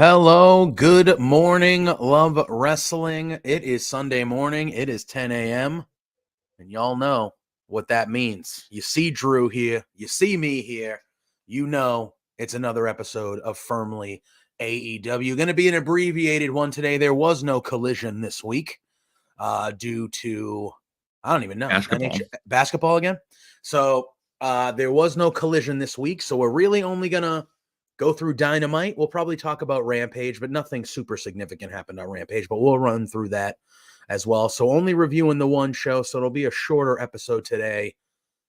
Hello, good morning, love wrestling. It is Sunday morning, it is 10 a.m., and y'all know what that means. You see Drew here, you see me here, you know it's another episode of Firmly AEW. Going to be an abbreviated one today. There was no collision this week due to, I don't even know, basketball again. So there was no collision this week, so we're really only going to go through Dynamite. We'll probably talk about Rampage, but nothing super significant happened on Rampage, but we'll run through that as well. So only reviewing the one show, so it'll be a shorter episode today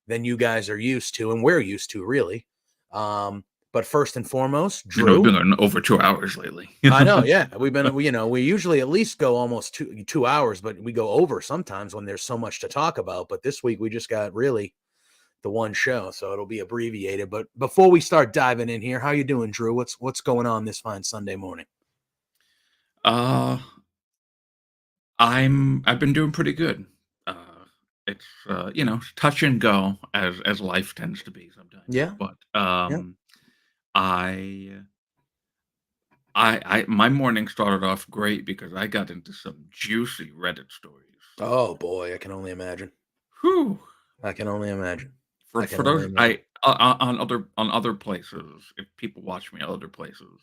than you guys are used to, and we're used to, really. But first and foremost, Drew. We've been going over 2 hours lately. I know, yeah. We usually at least go almost two hours, but we go over sometimes when there's so much to talk about. But this week we just got really the one show, so it'll be abbreviated. But before we start diving in here, how you doing, Drew? What's going on this fine Sunday morning? I've been doing pretty good. It's touch and go as life tends to be sometimes. Yeah. But my morning started off great because I got into some juicy Reddit stories. Oh boy, I can only imagine. Whew. I can only imagine. For those, on other places, if people watch me on other places,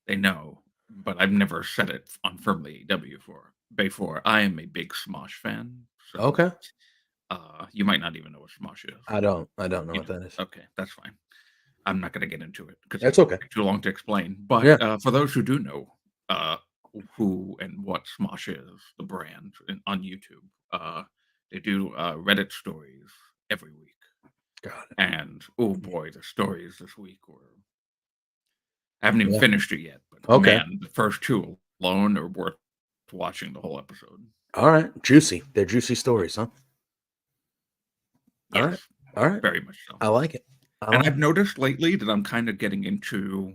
they know, but I've never said it on Firmly AEW before. I am a big Smosh fan. So, okay. You might not even know what Smosh is. I don't know what that is. Okay, that's fine. I'm not going to get into it because that's okay. Too long to explain. But for those who do know who and what Smosh is, the brand on YouTube, they do Reddit stories every week. Got it. And oh boy, the stories this week I haven't even finished it yet, but man, the first two alone are worth watching the whole episode. All right, juicy. They're juicy stories, huh? Yes. All right, very much so. I like it. I've noticed lately that I'm kind of getting into.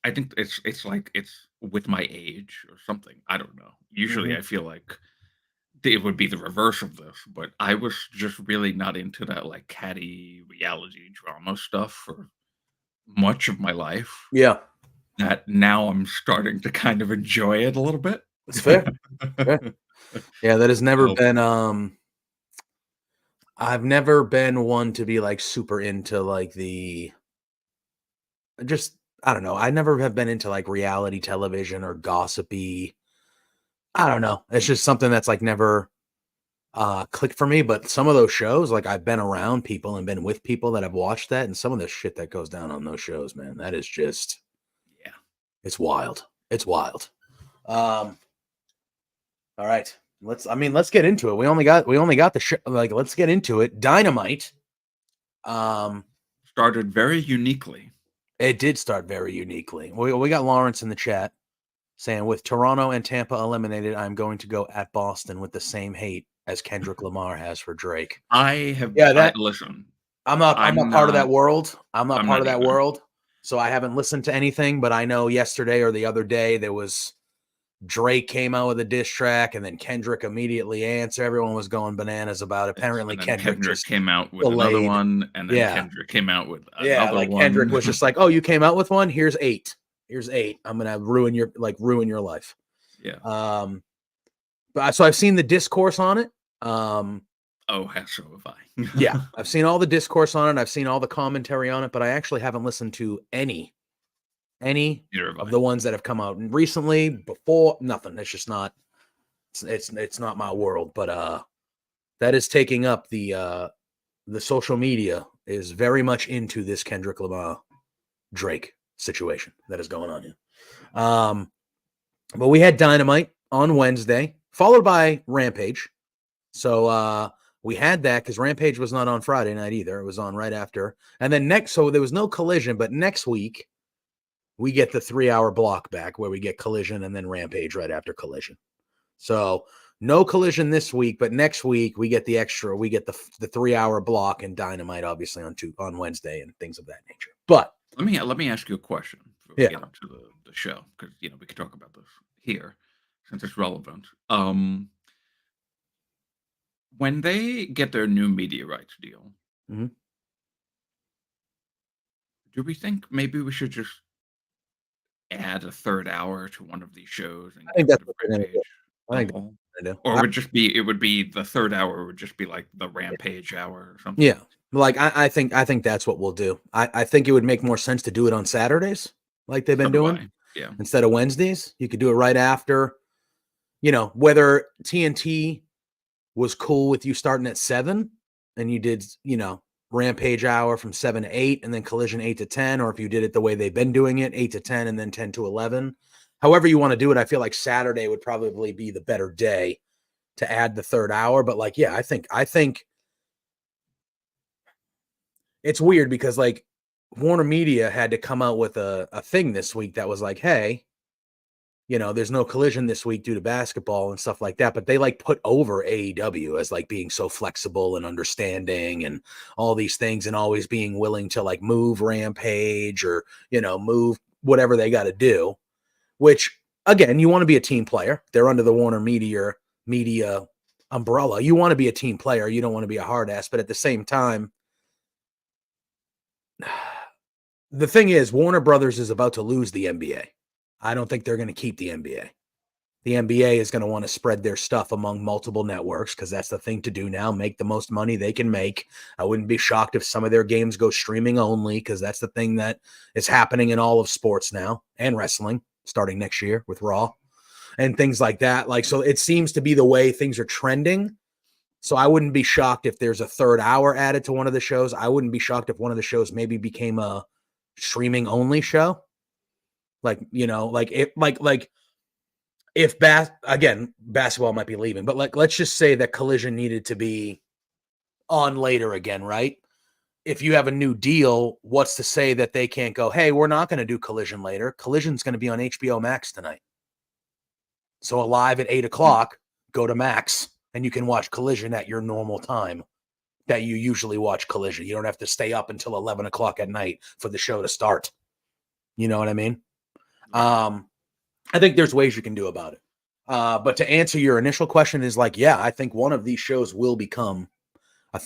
I think it's with my age or something. I don't know. Usually, I feel like it would be the reverse of this, but I was just really not into that like catty reality drama stuff for much of my life. Yeah. That now I'm starting to kind of enjoy it a little bit. It's fair. Yeah, that has never been I've never been one to be like super into like I don't know. I never have been into like reality television or gossipy. I don't know. It's just something that's like never clicked for me. But some of those shows, like I've been around people and been with people that have watched that, and some of the shit that goes down on those shows, man, that is just, it's wild. It's wild. All right, let's get into it. We only got the show. Like, let's get into it. Dynamite. Started very uniquely. It did start very uniquely. We got Lawrence in the chat saying, with Toronto and Tampa eliminated, I'm going to go at Boston with the same hate as Kendrick Lamar has for Drake. Listen. I'm not part of that world. I'm not part of that world. So I haven't listened to anything, but I know yesterday or the other day there was Drake came out with a diss track, and then Kendrick immediately answered. Everyone was going bananas about it. Apparently, Kendrick just came out with another one, and then Kendrick came out with another one. Kendrick was just like, "Oh, you came out with one? Here's 8. Here's 8. I'm gonna ruin your life." Yeah. But so I've seen the discourse on it. Oh, so have I. Yeah, I've seen all the discourse on it. I've seen all the commentary on it, but I actually haven't listened to any Neither have of I. the ones that have come out recently. Before, nothing. It's just not. It's not my world. But that is taking up the social media is very much into this Kendrick Lamar Drake situation that is going on here. But we had Dynamite on Wednesday, followed by Rampage. So we had that because Rampage was not on Friday night either. It was on right after. And then so there was no Collision, but next week we get the 3-hour block back where we get Collision and then Rampage right after Collision. So no Collision this week, but next week we get the extra. We get the 3-hour block and Dynamite obviously on Wednesday and things of that nature. But let me ask you a question before we get into the show, because we can talk about this here since it's relevant. When they get their new media rights deal, mm-hmm. do we think maybe we should just add a third hour to one of these shows and I think get that's rid what of they're going to do. Rampage? I think that's what they're going to do. Or it would be the third hour would just be like the Rampage hour or something. Yeah. Like I think that's what we'll do. I think it would make more sense to do it on Saturdays, like they've been doing, Yeah. instead of Wednesdays. You could do it right after, whether TNT was cool with you starting at 7 and you did, Rampage hour from 7 to 8 and then Collision 8 to 10, or if you did it the way they've been doing it, 8 to 10 and then 10 to 11. However you want to do it, I feel like Saturday would probably be the better day to add the third hour. But like, yeah, I think it's weird because like Warner Media had to come out with a thing this week that was like, hey, there's no Collision this week due to basketball and stuff like that. But they like put over AEW as like being so flexible and understanding and all these things and always being willing to like move Rampage or, move whatever they got to do, which again, you want to be a team player. They're under the Warner Media umbrella. You want to be a team player. You don't want to be a hard ass, but at the same time, the thing is, Warner Brothers is about to lose the NBA. I don't think they're going to keep the NBA. The NBA is going to want to spread their stuff among multiple networks because that's the thing to do now, make the most money they can make. I wouldn't be shocked if some of their games go streaming only because that's the thing that is happening in all of sports now and wrestling starting next year with Raw and things like that. Like, so it seems to be the way things are trending. So I wouldn't be shocked if there's a third hour added to one of the shows. I wouldn't be shocked if one of the shows maybe became a streaming only show. Like, if basketball might be leaving, but like, let's just say that Collision needed to be on later again, right? If you have a new deal, what's to say that they can't go, hey, we're not going to do Collision later. Collision's going to be on HBO Max tonight. So live at 8:00, go to Max and you can watch Collision at your normal time that you usually watch Collision. You don't have to stay up until 11:00 at night for the show to start. You know what I mean? I think there's ways you can do about it. But to answer your initial question is like, yeah, I think one of these shows will become,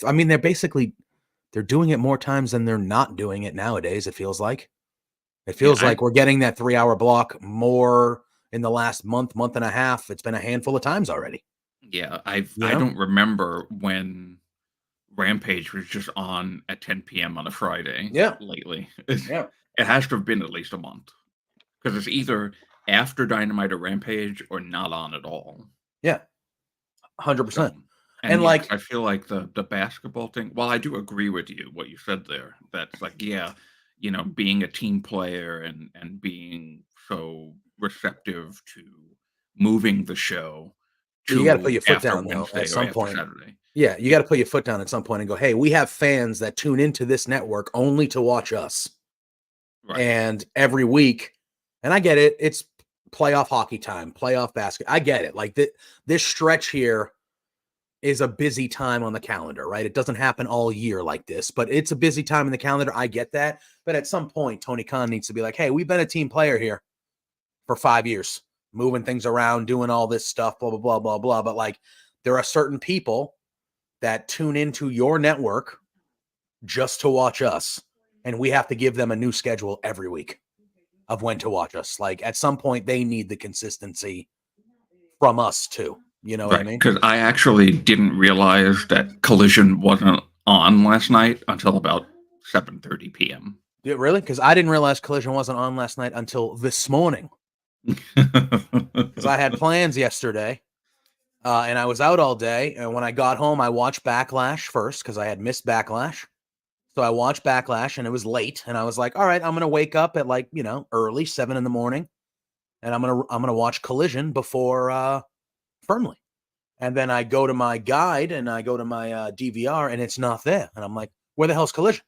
I mean, they're doing it more times than they're not doing it nowadays. It feels like we're getting that 3-hour block more in the last month and a half. It's been a handful of times already. Yeah. I don't remember when Rampage was just on at 10 p.m. on a Friday. Yeah. Lately. Yeah. It has to have been at least a month because it's either after Dynamite or Rampage or not on at all. Yeah. 100%. And like, I feel like the basketball thing, while I do agree with you, what you said there, that's like, yeah, being a team player and being so receptive to moving the show you got to put your foot after down Wednesday though, at some point. Saturday. Yeah, you got to put your foot down at some point and go, hey, we have fans that tune into this network only to watch us. Right. And every week, and I get it, it's playoff hockey time, playoff basket. I get it. Like this stretch here is a busy time on the calendar, right? It doesn't happen all year like this, but it's a busy time in the calendar. I get that. But at some point, Tony Khan needs to be like, hey, we've been a team player here for 5 years, moving things around, doing all this stuff, blah, blah, blah, blah, blah. But like, there are certain people that tune into your network just to watch us. And we have to give them a new schedule every week of when to watch us. Like at some point they need the consistency from us too. You know what I Right, mean? because I actually didn't realize that Collision wasn't on last night until about 7:30 p.m. Yeah, really? Because I didn't realize Collision wasn't on last night until this morning. Because I had plans yesterday, and I was out all day. And when I got home, I watched Backlash first because I had missed Backlash. So I watched Backlash, and it was late. And I was like, "All right, I'm gonna wake up at like early 7 a.m, and I'm gonna watch Collision before Firmly." And then I go to my guide and I go to my DVR, and it's not there. And I'm like, "Where the hell's Collision?"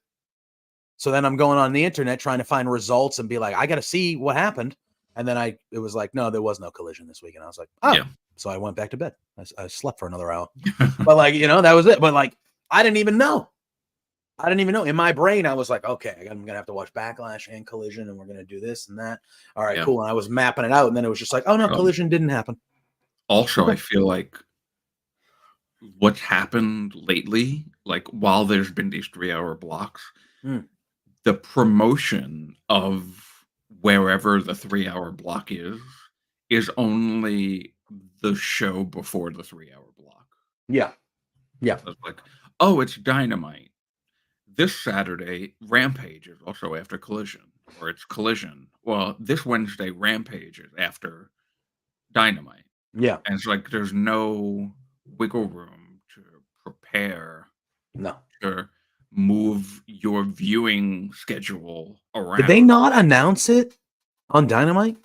So then I'm going on the internet trying to find results and be like, I got to see what happened. And then it was like, no, there was no Collision this week. And I was like, oh, Yeah. so I went back to bed. I slept for another hour, but like, that was it. But like, I didn't even know. In my brain. I was like, okay, I'm going to have to watch Backlash and Collision, and we're going to do this and that. All right, Yeah. cool. And I was mapping it out. And then it was just like, oh no, Collision didn't happen. Also, I feel like what's happened lately, like while there's been these 3-hour blocks, the promotion of wherever the 3-hour block is only the show before the 3-hour block. Yeah. Yeah. It's like, oh, it's Dynamite. This Saturday, Rampage is also after Collision, or it's Collision. Well, this Wednesday, Rampage is after Dynamite. Yeah. And it's like there's no wiggle room to prepare. No. To move your viewing schedule around. Did they not announce it on Dynamite?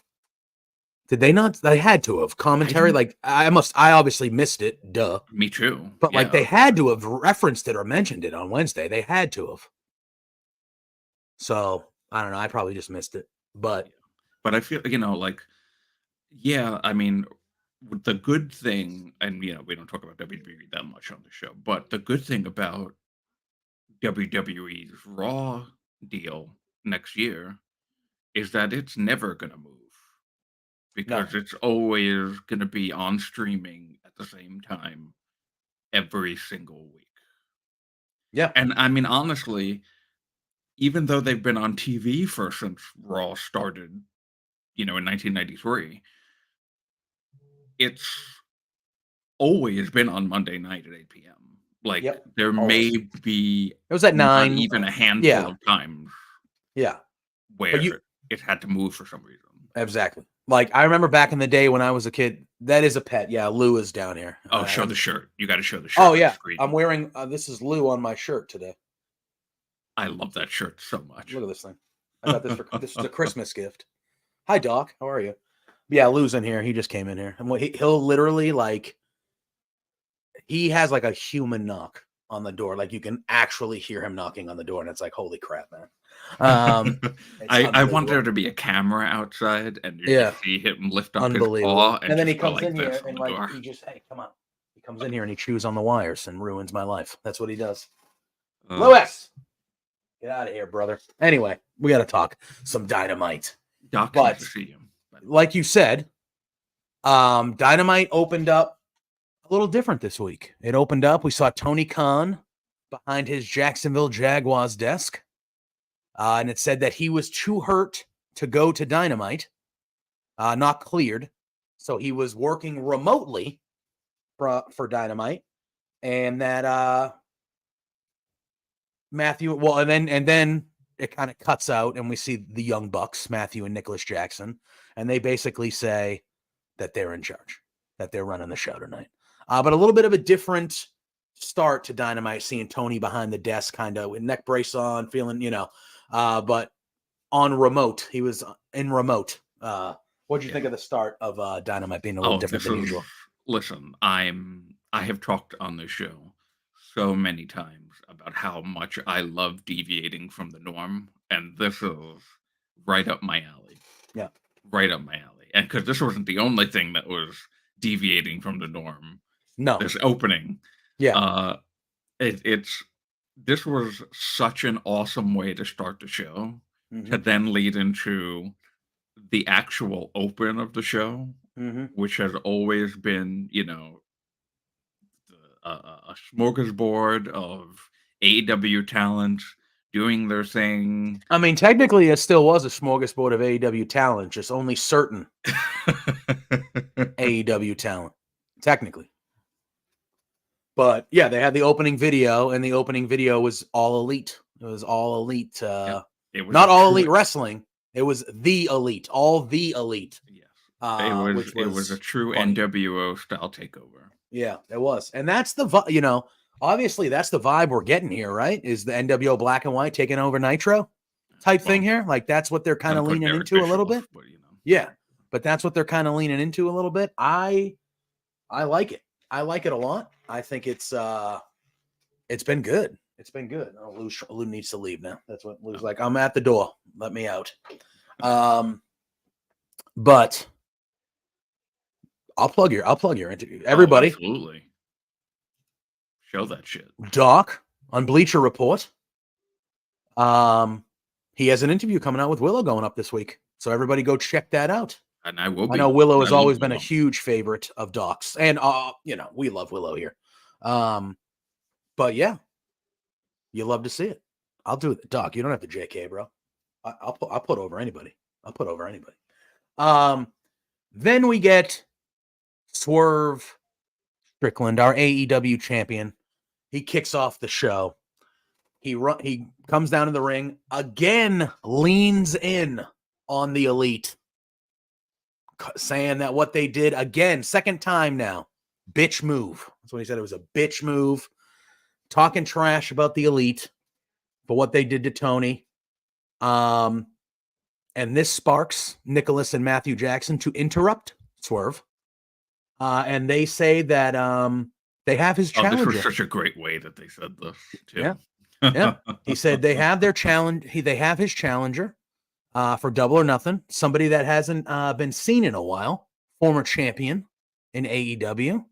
Did they not? They had to have commentary. Like I obviously missed it. Duh. Me too. But like they had to have referenced it or mentioned it on Wednesday. They had to have. So I don't know. I probably just missed it. But I feel like, yeah. I mean, the good thing, and we don't talk about WWE that much on the show, but the good thing about WWE's Raw deal next year is that it's never going to move. Because it's always going to be on streaming at the same time every single week. Yeah. And I mean, honestly, even though they've been on TV since Raw started, in 1993, it's always been on Monday night at 8 p.m. Like there may be it was at 9, even a handful of times. Yeah. Where it had to move for some reason. Exactly. Like I remember back in the day when I was a kid. That is a pet. Yeah, Lou is down here. Oh, show the shirt. You got to show the shirt. Oh yeah, I'm wearing. This is Lou on my shirt today. I love that shirt so much. Look at this thing. I got this this is a Christmas gift. Hi, Doc. How are you? Yeah, Lou's in here. He just came in here, and he'll literally he has like a human knock on the door. Like you can actually hear him knocking on the door, and it's like, holy crap, man. I want there to be a camera outside, and you see him lift up his paw, and then he comes in here and he just, hey, come on. He comes in here and he chews on the wires and ruins my life. That's what he does. Louis, get out of here, brother. Anyway, we got to talk some Dynamite. Doc, but to see him. Like you said, Dynamite opened up a little different this week. It opened up. We saw Tony Khan behind his Jacksonville Jaguars desk. And it said that he was too hurt to go to Dynamite, not cleared. So he was working remotely for Dynamite. And that Matthew, well, and then it kind of cuts out and we see the Young Bucks, Matthew and Nicholas Jackson. And they basically say that they're in charge, that they're running the show tonight. But a little bit of a different start to Dynamite, seeing Tony behind the desk, kind of with neck brace on, feeling, but on remote. He was in remote. What do you think of the start of Dynamite being a little different than usual? Listen, I have talked on the show so many times about how much I love deviating from the norm, and this is right up my alley. Yeah, right up my alley. And because this wasn't the only thing that was deviating from the norm. No, this opening. Yeah, this was such an awesome way to start the show, to then lead into the actual open of the show, which has always been, a smorgasbord of AEW talent doing their thing. I mean, technically, it still was a smorgasbord of AEW talent, just only certain AEW talent. technically. But yeah, they had the opening video, and the opening video was all elite. It was all elite. It was not all true, elite wrestling. It was the elite, all the elite. yes. Which It was a true funny. NWO style takeover. Yeah, it was. And that's the, obviously that's the vibe we're getting here, right? Is the NWO Black and White taking over Nitro type thing here? Like that's what they're kind of leaning into a little bit. But, Yeah, but that's what they're kind of leaning into a little bit. I like it. I like it a lot. I think it's been good. It's been good. Oh, Lou needs to leave now. That's what Lou's like. I'm at the door. Let me out. But I'll plug your interview. Everybody, absolutely. Show that shit. Doc on Bleacher Report. He has an interview coming out with Willow going up this week. So everybody go check that out. And I will be. I know Willow has always been a huge favorite of Doc's. And we love Willow here. But yeah, you love to see it. I'll do it. Doc, you don't have to JK, bro. I'll put over anybody. Then we get Swerve Strickland, our AEW champion. He kicks off the show. He comes down to the ring again, leans in on the elite, saying that what they did again, second time now, bitch move. That's what he said. It was a bitch move. Talking trash about the elite for what they did to Tony. And this sparks Nicholas and Matthew Jackson to interrupt Swerve. And they say that they have his challenger. This was such a great way that they said this, too. Yeah. Yeah. He said they have their challenge. They have his challenger for Double or Nothing. Somebody that hasn't been seen in a while. Former champion in AEW.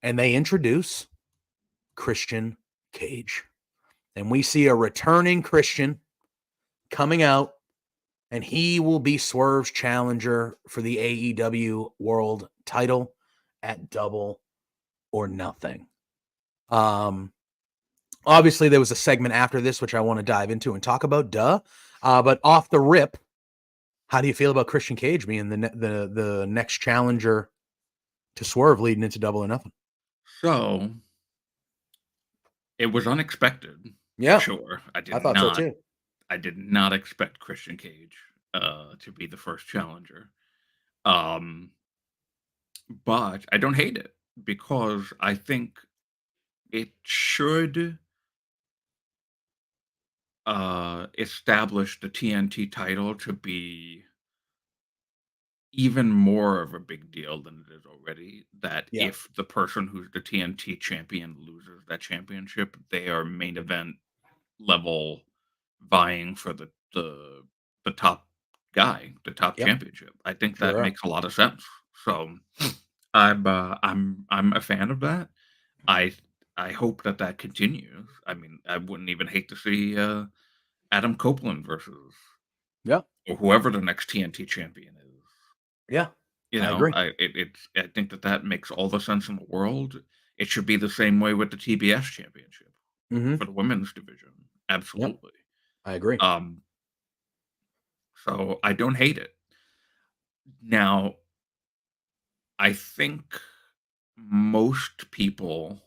And they introduce Christian Cage. And we see a returning Christian coming out, and he will be Swerve's challenger for the AEW World title at Double or Nothing. Obviously, there was a segment after this, which I want to dive into and talk about, but off the rip, how do you feel about Christian Cage being the next challenger to Swerve leading into Double or Nothing? So, it was unexpected. Yeah. Sure. I thought so too. I did not expect Christian Cage to be the first challenger. But I don't hate it because I think it should establish the TNT title to be even more of a big deal than it is already. That if the person who's the TNT champion loses that championship, they are main event level vying for the top guy, the top championship. I think that makes a lot of sense. So I'm a fan of that. I hope that continues. I mean, I wouldn't even hate to see Adam Copeland versus or whoever the next TNT champion is. Yeah, I agree. I think that makes all the sense in the world. It should be the same way with the TBS championship for the women's division. Absolutely. Yep. I agree. So I don't hate it. Now, I think most people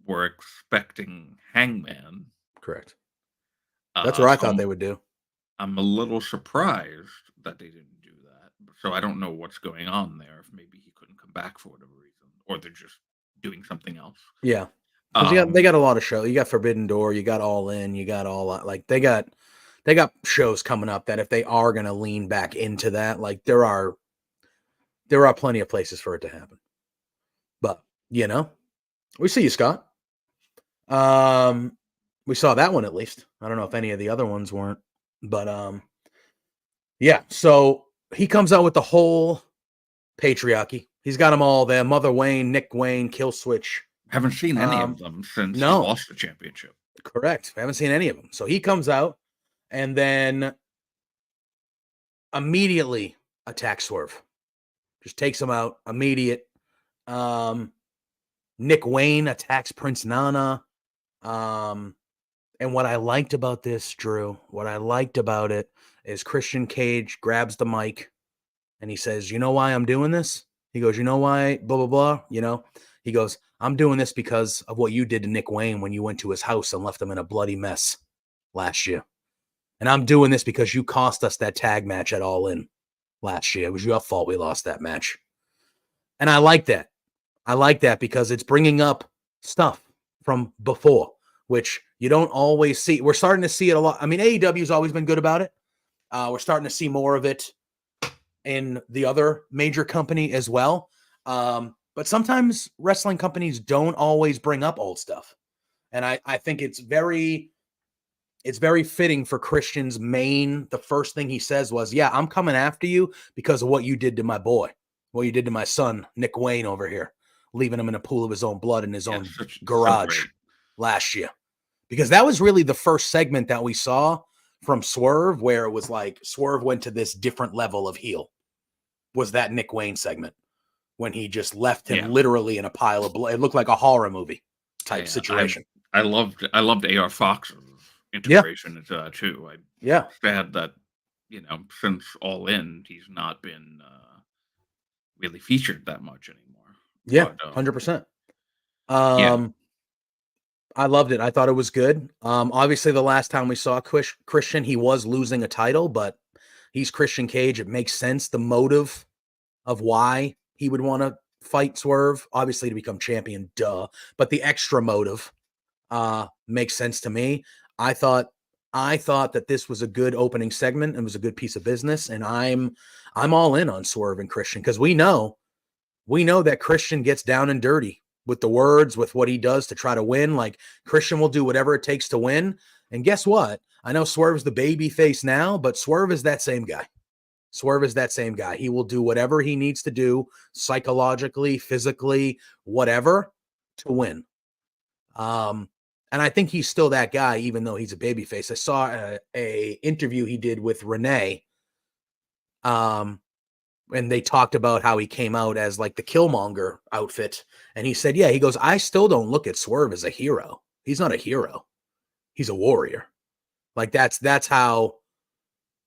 were expecting Hangman. Correct. That's what I thought they would do. I'm a little surprised that they didn't do that. So I don't know what's going on there. If maybe he couldn't come back for whatever reason, or they're just doing something else. Yeah. They got a lot of shows. You got Forbidden Door, you got All In, you got all like they got shows coming up that if they are going to lean back into that, like there are plenty of places for it to happen. But we see you, Scott. We saw that one at least. I don't know if any of the other ones weren't, but yeah. So he comes out with the whole patriarchy. He's got them all there: Mother Wayne, Nick Wayne, Killswitch. Haven't seen any of them since he lost the championship. Correct. I haven't seen any of them. So he comes out and then immediately attacks Swerve. Just takes him out. Immediate. Nick Wayne attacks Prince Nana. And what I liked about this, Drew, what I liked about it is Christian Cage grabs the mic and he says, "You know why I'm doing this?" He goes, you know why? Blah, blah, blah. You know, he goes, I'm doing this because of what you did to Nick Wayne when you went to his house and left him in a bloody mess last year. And I'm doing this because you cost us that tag match at All In last year. It was your fault we lost that match. And I like that. I like that because it's bringing up stuff from before, which you don't always see. We're starting to see it a lot. I mean, AEW has always been good about it. We're starting to see more of it in the other major company as well. But sometimes wrestling companies don't always bring up old stuff. And I think it's very fitting for Christian's the first thing he says was, yeah, I'm coming after you because of what you did to my boy, what you did to my son, Nick Wayne over here, leaving him in a pool of his own blood in his own garage last year. Because that was really the first segment that we saw from Swerve, where it was like Swerve went to this different level of heel, was that Nick Wayne segment when he just left him literally in a pile of blood. It looked like a horror movie type situation. I loved AR Fox's integration into that too. Sad that, since All In, he's not been really featured that much anymore. Yeah, 100%. I loved it. I thought it was good. Obviously, the last time we saw Christian, he was losing a title, but he's Christian Cage. It makes sense. The motive of why he would want to fight Swerve, obviously to become champion, duh. But the extra motive makes sense to me. I thought that this was a good opening segment and was a good piece of business, and I'm all in on Swerve and Christian because we know that Christian gets down and dirty with the words, with what he does to try to win. Like, Christian will do whatever it takes to win. And guess what? I know Swerve's the baby face now, but Swerve is that same guy. Swerve is that same guy. He will do whatever he needs to do, psychologically, physically, whatever, to win. And I think he's still that guy, even though he's a babyface. I saw a interview he did with Renee, and they talked about how he came out as like the Killmonger outfit. And he said, yeah, he goes, I still don't look at Swerve as a hero. He's not a hero. He's a warrior. Like that's how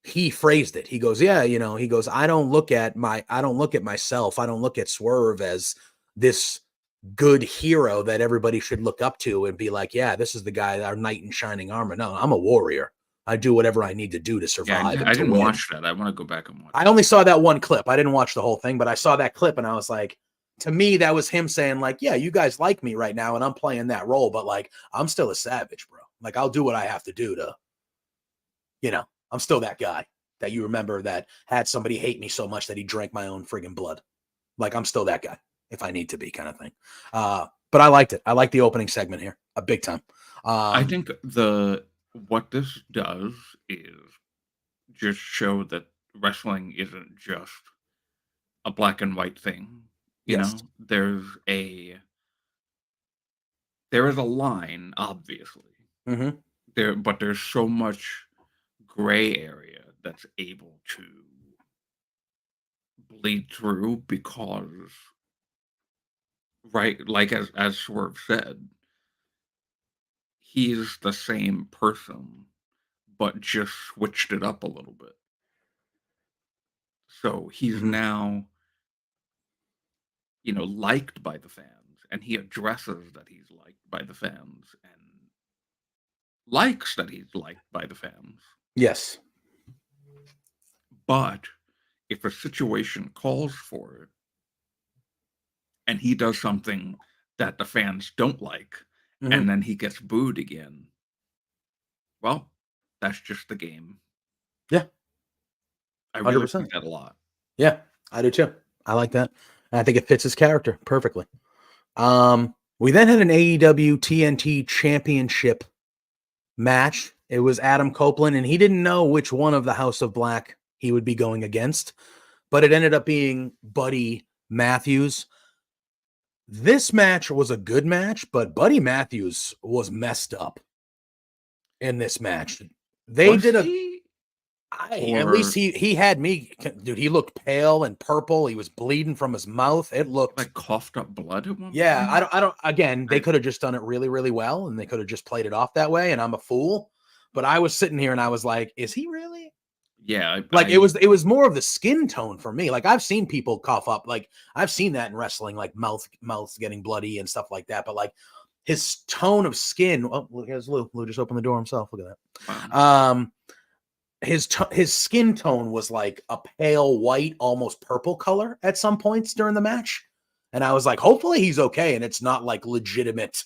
he phrased it. He goes, yeah, he goes, I don't look at myself. I don't look at Swerve as this good hero that everybody should look up to and be like, yeah, this is the guy, our knight in shining armor. No, I'm a warrior. I do whatever I need to do to survive. I didn't watch that. I want to go back and watch I only saw that one clip. I didn't watch the whole thing, but I saw that clip and I was like, to me, that was him saying like, yeah, you guys like me right now and I'm playing that role, but like, I'm still a savage, bro. Like, I'll do what I have to do to, I'm still that guy that you remember that had somebody hate me so much that he drank my own friggin' blood. Like, I'm still that guy if I need to be, kind of thing. But I liked it. I like the opening segment here, a big time. I think what this does is just show that wrestling isn't just a black and white thing. You know, there is a line, obviously. Mm-hmm. But there's so much gray area that's able to bleed through because, right, like as Swerve said, he's the same person, but just switched it up a little bit. So he's now, liked by the fans, and he addresses that he's liked by the fans, and likes that he's liked by the fans. Yes. But if a situation calls for it, and he does something that the fans don't like, and then he gets booed again, well, that's just the game. Yeah. I really like that a lot. Yeah, I do too. I like that. And I think it fits his character perfectly. We then had an AEW TNT Championship match. It was Adam Copeland, and he didn't know which one of the House of Black he would be going against, but it ended up being Buddy Matthews. This match was a good match, but Buddy Matthews was messed up in this match. At least he had me, dude. He looked pale and purple. He was bleeding from his mouth. It looked like coughed up blood at one point. I don't. Again, they could have just done it really, really well, and they could have just played it off that way. And I'm a fool, but I was sitting here and I was like, "Is he really?" Yeah, Like, it was more of the skin tone for me. Like, I've seen people cough up. Like, I've seen that in wrestling, like mouths getting bloody and stuff like that. But like his tone of skin. Oh, look, here's Lou. Lou just opened the door himself. Look at that. wow. His skin tone was like a pale white, almost purple color at some points during the match. And I was like, hopefully he's okay. And it's not like legitimate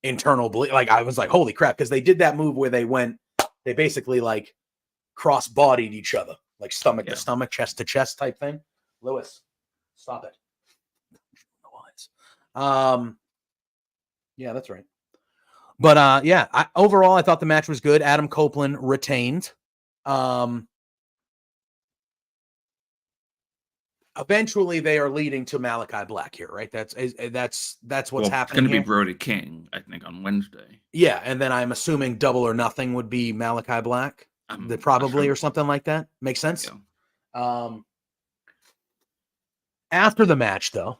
internal bleed. Like, I was like, holy crap. Because they did that move where they basically like cross-bodied each other, like stomach to stomach, chest to chest type thing. Lewis, stop it. Yeah, that's right. But yeah, overall I thought the match was good. Adam Copeland retained. Eventually they are leading to Malachi Black here, right? That's what's happening. It's going to be Brody King, I think, on Wednesday. Yeah, and then I'm assuming Double or Nothing would be Malachi Black, probably, or something like that. Makes sense. Yeah. After the match, though,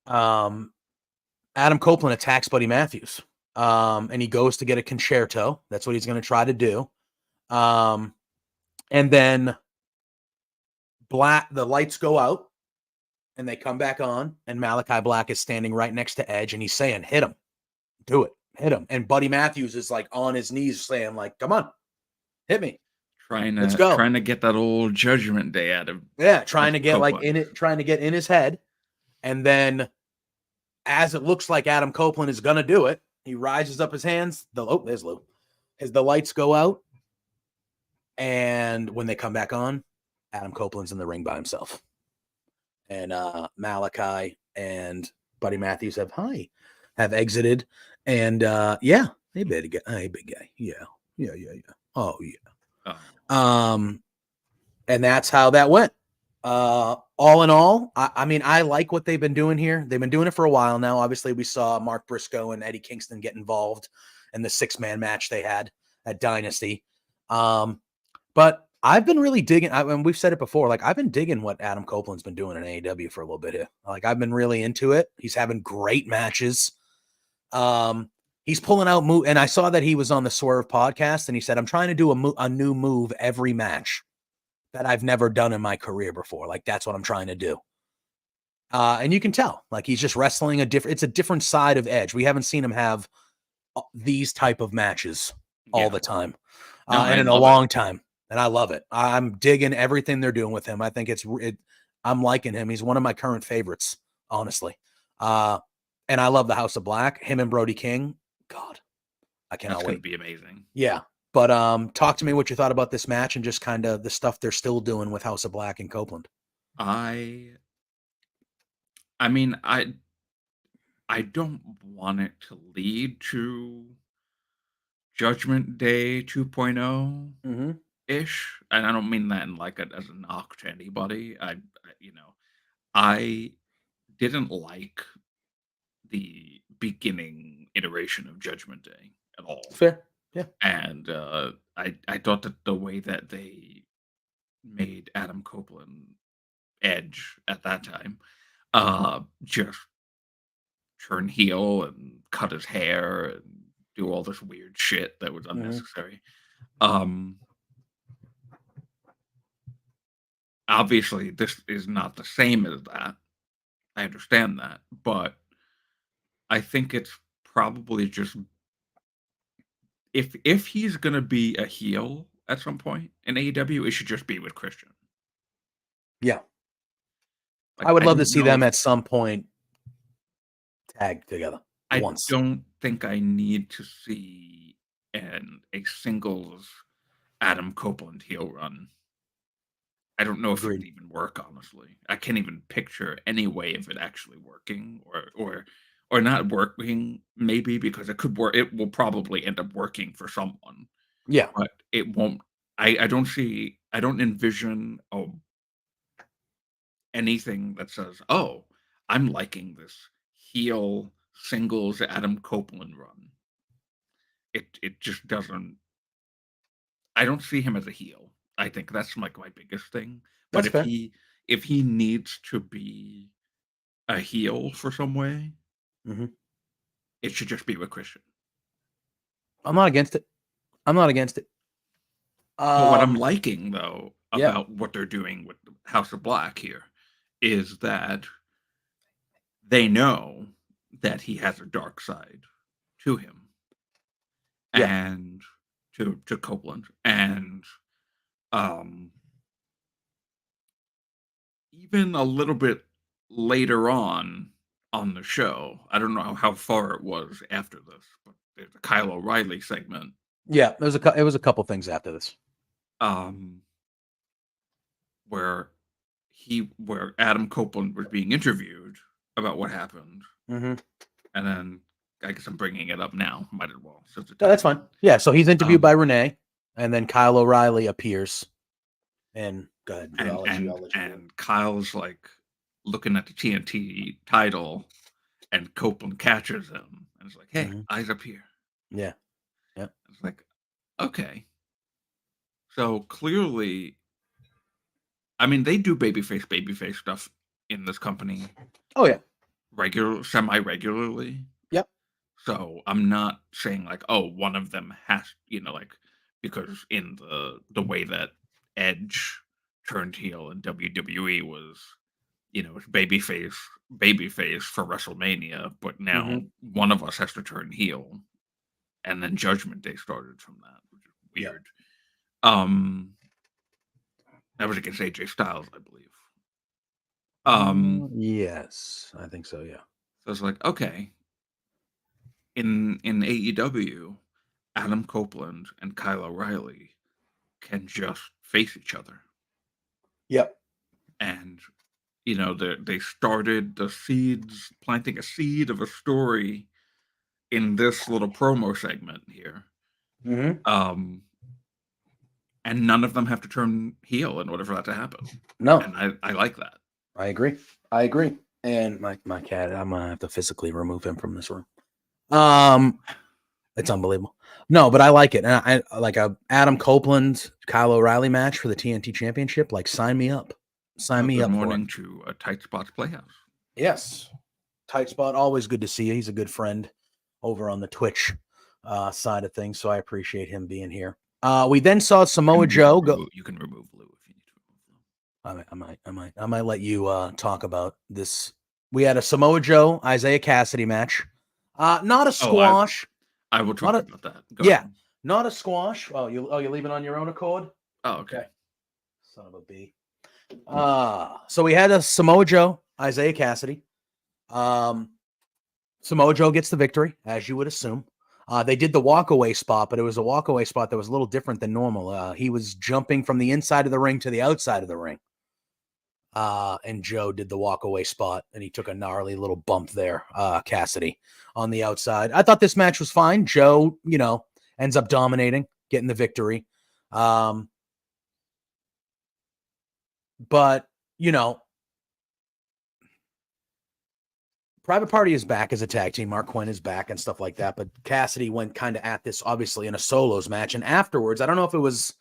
Adam Copeland attacks Buddy Matthews, and he goes to get a concerto. That's what he's going to try to do. And then the lights go out, and they come back on, and Malachi Black is standing right next to Edge, and he's saying, "Hit him, do it, hit him." And Buddy Matthews is like on his knees saying, "Like, come on, hit me." Let's go. Trying to get that old Judgment Day out of trying to get trying to get in his head. And then as it looks like Adam Copeland is gonna do it, he rises up his hands. There's Lou. As the lights go out, and when they come back on, Adam Copeland's in the ring by himself. And Malachi and Buddy Matthews have exited. And hey big guy. Yeah. Oh yeah. And that's how that went. All in all, I mean, I like what they've been doing here. They've been doing it for a while now. Obviously, we saw Mark Briscoe and Eddie Kingston get involved in the 6-man match they had at Dynasty. But I've been really digging, and we've said it before, like, I've been digging what Adam Copeland's been doing in AEW for a little bit here. Like, I've been really into it. He's having great matches. He's pulling out move, and I saw that he was on the Swerve podcast, and he said, "I'm trying to do a new move every match that I've never done in my career before. Like, that's what I'm trying to do." And you can tell, like, he's just wrestling it's a different side of Edge. We haven't seen him have these type of matches all the time, and in a long time. And I love it. I'm digging everything they're doing with him. I think I'm liking him. He's one of my current favorites, honestly. And I love the House of Black, him and Brody King. God, I cannot wait. That's going to be amazing. Yeah. But talk to me what you thought about this match and just kind of the stuff they're still doing with House of Black and Copeland. I mean, I don't want it to lead to Judgment Day 2.0 ish, and I don't mean that in like as a knock to anybody. I didn't like the beginning iteration of Judgment Day at all. Fair. Yeah. And I thought that the way that they made Adam Copeland Edge at that time, just turn heel and cut his hair and do all this weird shit that was unnecessary. Obviously, this is not the same as that. I understand that, but I think it's probably just if he's gonna be a heel at some point in AEW, it should just be with Christian. Yeah. Like, I would love to see them at some point tag together. I don't think I need to see a singles Adam Copeland heel run. I don't know if it would even work, honestly. I can't even picture any way of it actually working or not working, maybe, because it could work. It will probably end up working for someone. Yeah. But it won't. I don't envision anything that says, "Oh, I'm liking this heel singles Adam Copeland run." It just doesn't. I don't see him as a heel. I think that's like my biggest thing. But if he needs to be a heel for some way, it should just be with Christian. I'm not against it. But what I'm liking, though, Yeah. about what they're doing with the House of Black here is that they know that he has a dark side to him Yeah. and to Copeland. And um, even a little bit later on the show, I don't know how far it was after this, but there's a Kyle O'Reilly segment. Yeah, it was a couple things after this. Where Adam Copeland was being interviewed about what happened, Mm-hmm. and then I guess I'm bringing it up now. Might as well. Since No, that's fine. Yeah, so he's interviewed by Renee, and then Kyle O'Reilly appears. And go ahead, Drew. and Kyle's like looking at the TNT title, and Copeland catches him, and it's like, "Hey, eyes up here." Yeah, yeah. It's like, okay, so clearly, I mean, they do babyface stuff in this company. Oh yeah, semi-regularly. Yep. So I'm not saying like, oh, one of them has, like, because in the way that Edge turned heel in WWE was, it's babyface for WrestleMania, but now one of us has to turn heel, and then Judgment Day started from that, which is weird. That was against AJ Styles, I believe. Yes, I think so. Yeah. So it's like, okay, in AEW, Adam Copeland and Kyle O'Reilly can just face each other. Yep. And they started planting a seed of a story in this little promo segment here. And none of them have to turn heel in order for that to happen. No, and I like that. I agree. And my cat, I'm gonna have to physically remove him from this room. It's unbelievable. No, but I like it. And I like a Adam Copeland, Kyle O'Reilly match for the TNT Championship. Like, sign me up. Sign me up. Good morning to a Tight Spots Playhouse. Yes, Tight Spot. Always good to see you. He's a good friend over on the Twitch side of things, so I appreciate him being here. We then saw Samoa Joe go. You can remove Lou if you need to remove Lou. I might let you talk about this. We had a Samoa Joe Isaiah Cassidy match. Not a squash. I will talk about that. Go ahead. Not a squash. Oh, you're leaving on your own accord? Oh, okay. Son of a B. So we had a Samoa Joe, Isaiah Cassidy. Samoa Joe gets the victory, as you would assume. They did the walkaway spot, but it was a walkaway spot that was a little different than normal. He was jumping from the inside of the ring to the outside of the ring. And Joe did the walkaway spot, and he took a gnarly little bump there, Cassidy, on the outside. I thought this match was fine. Joe, ends up dominating, getting the victory. But, Private Party is back as a tag team. Mark Quinn is back and stuff like that. But Cassidy went kind of at this, obviously, in a solos match. And afterwards, I don't know if it was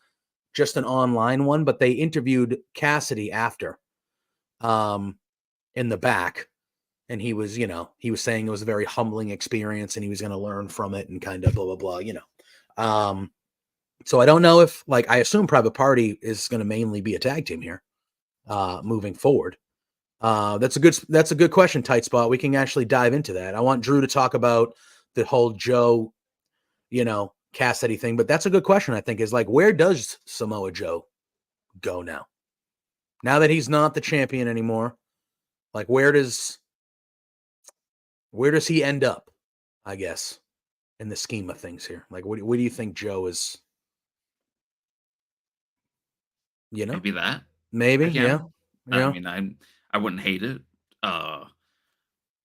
just an online one, but they interviewed Cassidy after in the back. And he was, he was saying it was a very humbling experience and he was going to learn from it and kind of blah, blah, blah, So I don't know if, I assume Private Party is going to mainly be a tag team here moving forward. That's a good question, Tight Spot. We can actually dive into that. I want Drew to talk about the whole Joe, Cassidy thing, but that's a good question. I think is where does Samoa Joe go now? Now that he's not the champion anymore, where does he end up? I guess in the scheme of things here, what do you think Joe is? Maybe that. Maybe, yeah. I mean, I wouldn't hate it. I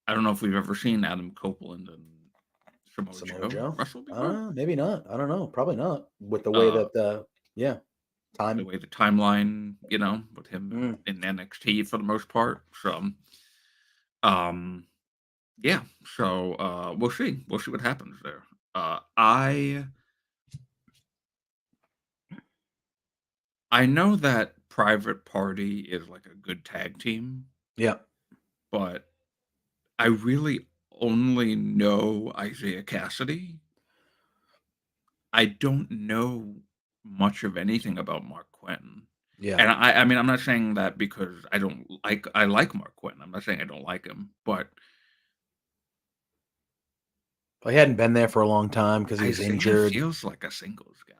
don't know if we've ever seen Adam Copeland and Samoa Joe wrestle before. Maybe not. I don't know. Probably not. With the way that the way the timeline, with him in NXT for the most part. So, yeah. So we'll see. We'll see what happens there. I know that Private Party is a good tag team. Yeah. But I really only know Isaiah Cassidy. I don't know much of anything about Mark Quinn. Yeah. And I mean, I'm not saying that because I like Mark Quinn. I'm not saying I don't like him, but He hadn't been there for a long time because he was Isaiah injured. feels like a singles guy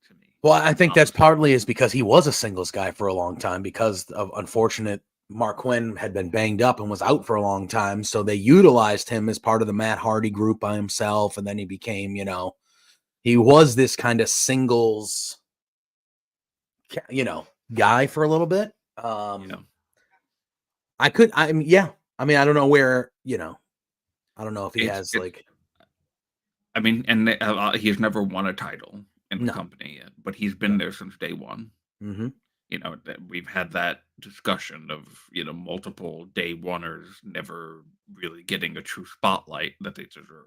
to me. Well, I think that's Honestly. partly is because he was a singles guy for a long time because of unfortunate Mark Quinn had been banged up and was out for a long time. So they utilized him as part of the Matt Hardy group by himself. And then he became, he was this kind of singles, guy for a little bit. Yeah. I mean, yeah. I mean, I don't know where, I don't know if he has It's I mean, and he's never won a title in the no. company yet, but he's been there since day one. Mm-hmm. That we've had that discussion of, multiple day oneers never really getting a true spotlight that they deserve.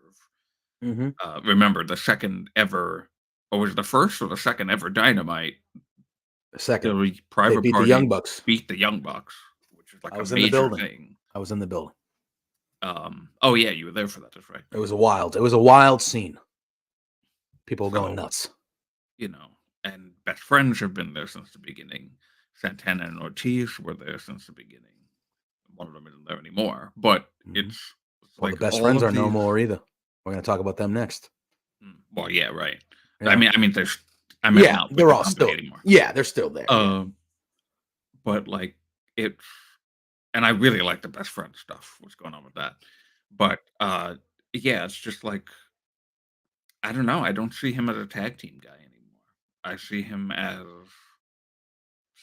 Mm-hmm. Remember the second ever, or was it the first or the second ever Dynamite? Second, The they Private beat the Party Young Bucks. beat the Young Bucks, which is like I a was in the major building. thing. I was in the building. Oh yeah, you were there for that. That's right. It was a wild scene. People going So, nuts. And best friends have been there since the beginning. Santana and Ortiz were there since the beginning. One of them isn't there anymore, but it's Well, like the best all friends of are no these. more either. We're going to talk about them next. Well, yeah, right. Yeah. I mean, there's. I mean, not with they're the all company still anymore. Yeah, they're still there. But like it's, and I really like the best friend stuff. What's going on with that? But yeah, it's just like I don't know. I don't see him as a tag team guy anymore. I see him as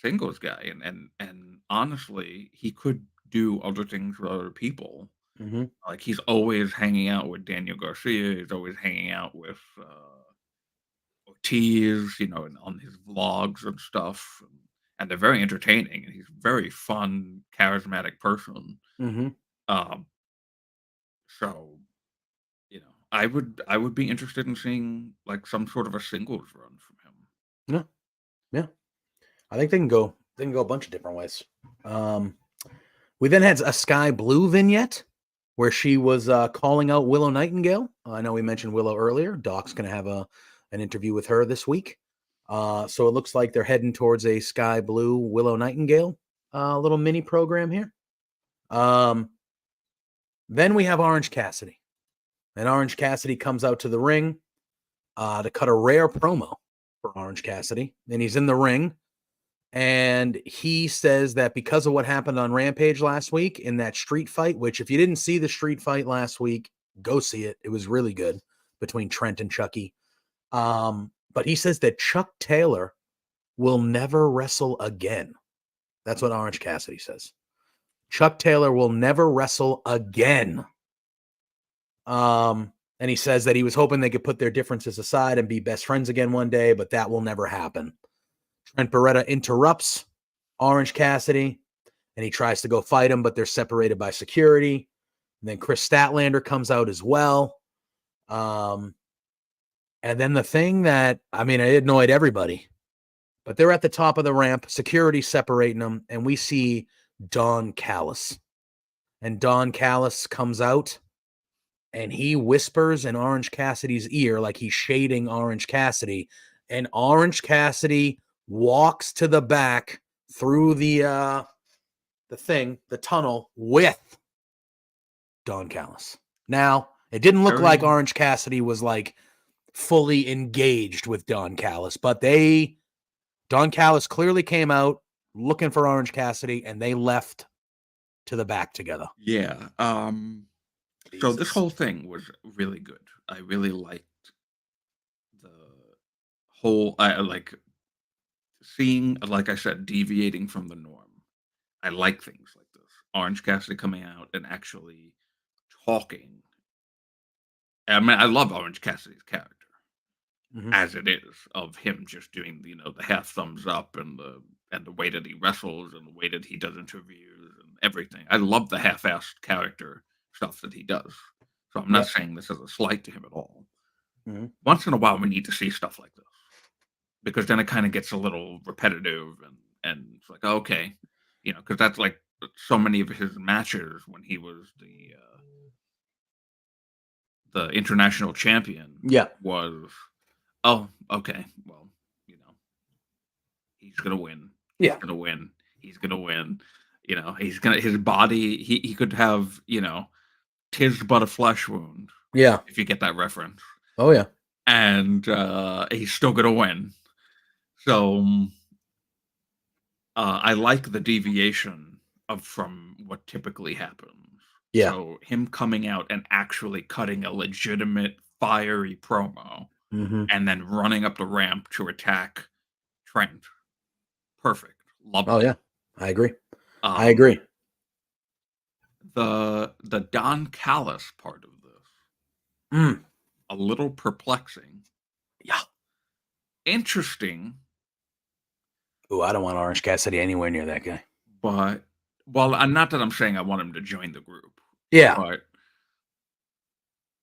singles guy, and honestly, he could do other things with other people. Mm-hmm. Like he's always hanging out with Daniel Garcia. He's always hanging out with Ortiz, on his vlogs and stuff. And they're very entertaining. And he's a very fun, charismatic person. Mm-hmm. Um, so I would be interested in seeing like some sort of a singles run from him. Yeah. Yeah. I think they can go a bunch of different ways. We then had a Sky Blue vignette where she was calling out Willow Nightingale. I know we mentioned Willow earlier. Doc's going to have an interview with her this week. So it looks like they're heading towards a Sky Blue Willow Nightingale little mini program here. Then we have Orange Cassidy. And Orange Cassidy comes out to the ring to cut a rare promo for Orange Cassidy. And he's in the ring. And he says that because of what happened on Rampage last week in that street fight, which if you didn't see the street fight last week, go see it. It was really good between Trent and Chucky. But he says that Chuck Taylor will never wrestle again. That's what Orange Cassidy says. Chuck Taylor will never wrestle again. And he says that he was hoping they could put their differences aside and be best friends again one day, but that will never happen. Trent Beretta interrupts Orange Cassidy, and he tries to go fight him, but they're separated by security. And then Chris Statlander comes out as well. And then the thing that, it annoyed everybody, but they're at the top of the ramp, security separating them, and we see Don Callis. And Don Callis comes out, and he whispers in Orange Cassidy's ear like he's shading Orange Cassidy. And Orange Cassidy walks to the back through the tunnel with Don Callis. Now, it didn't look like Orange Cassidy was like fully engaged with Don Callis, but Don Callis clearly came out looking for Orange Cassidy, and they left to the back together. Yeah. So this whole thing was really good. I really liked the whole. I like seeing, like I said, deviating from the norm. I like things like this. Orange Cassidy coming out and actually talking. I mean, I love Orange Cassidy's character as it is, of him just doing, the half thumbs up and the way that he wrestles and the way that he does interviews and everything. I love the half-assed character stuff that he does. So I'm not saying this as a slight to him at all. Once in a while, we need to see stuff like this because then it kind of gets a little repetitive and it's like, okay, because that's like so many of his matches when he was the international champion. Yeah. Was, oh, okay, well, he's gonna win. Yeah. He's gonna win. He's gonna win. You know, his body. He could have, you know, tis but a flesh wound, Yeah. if you get that reference, Oh yeah. and he's still gonna win. So I like the deviation from what typically happens. Yeah. So him coming out and actually cutting a legitimate fiery promo Mm-hmm. and then running up the ramp to attack Trent. Perfect. Loved Oh it. yeah. I agree. I Um, agree. the Don Callis part of this, Mm. a little perplexing. Yeah. Interesting, Ooh, I don't want Orange Cassidy anywhere near that guy. but well, not that I'm saying I want him to join the group, Yeah. but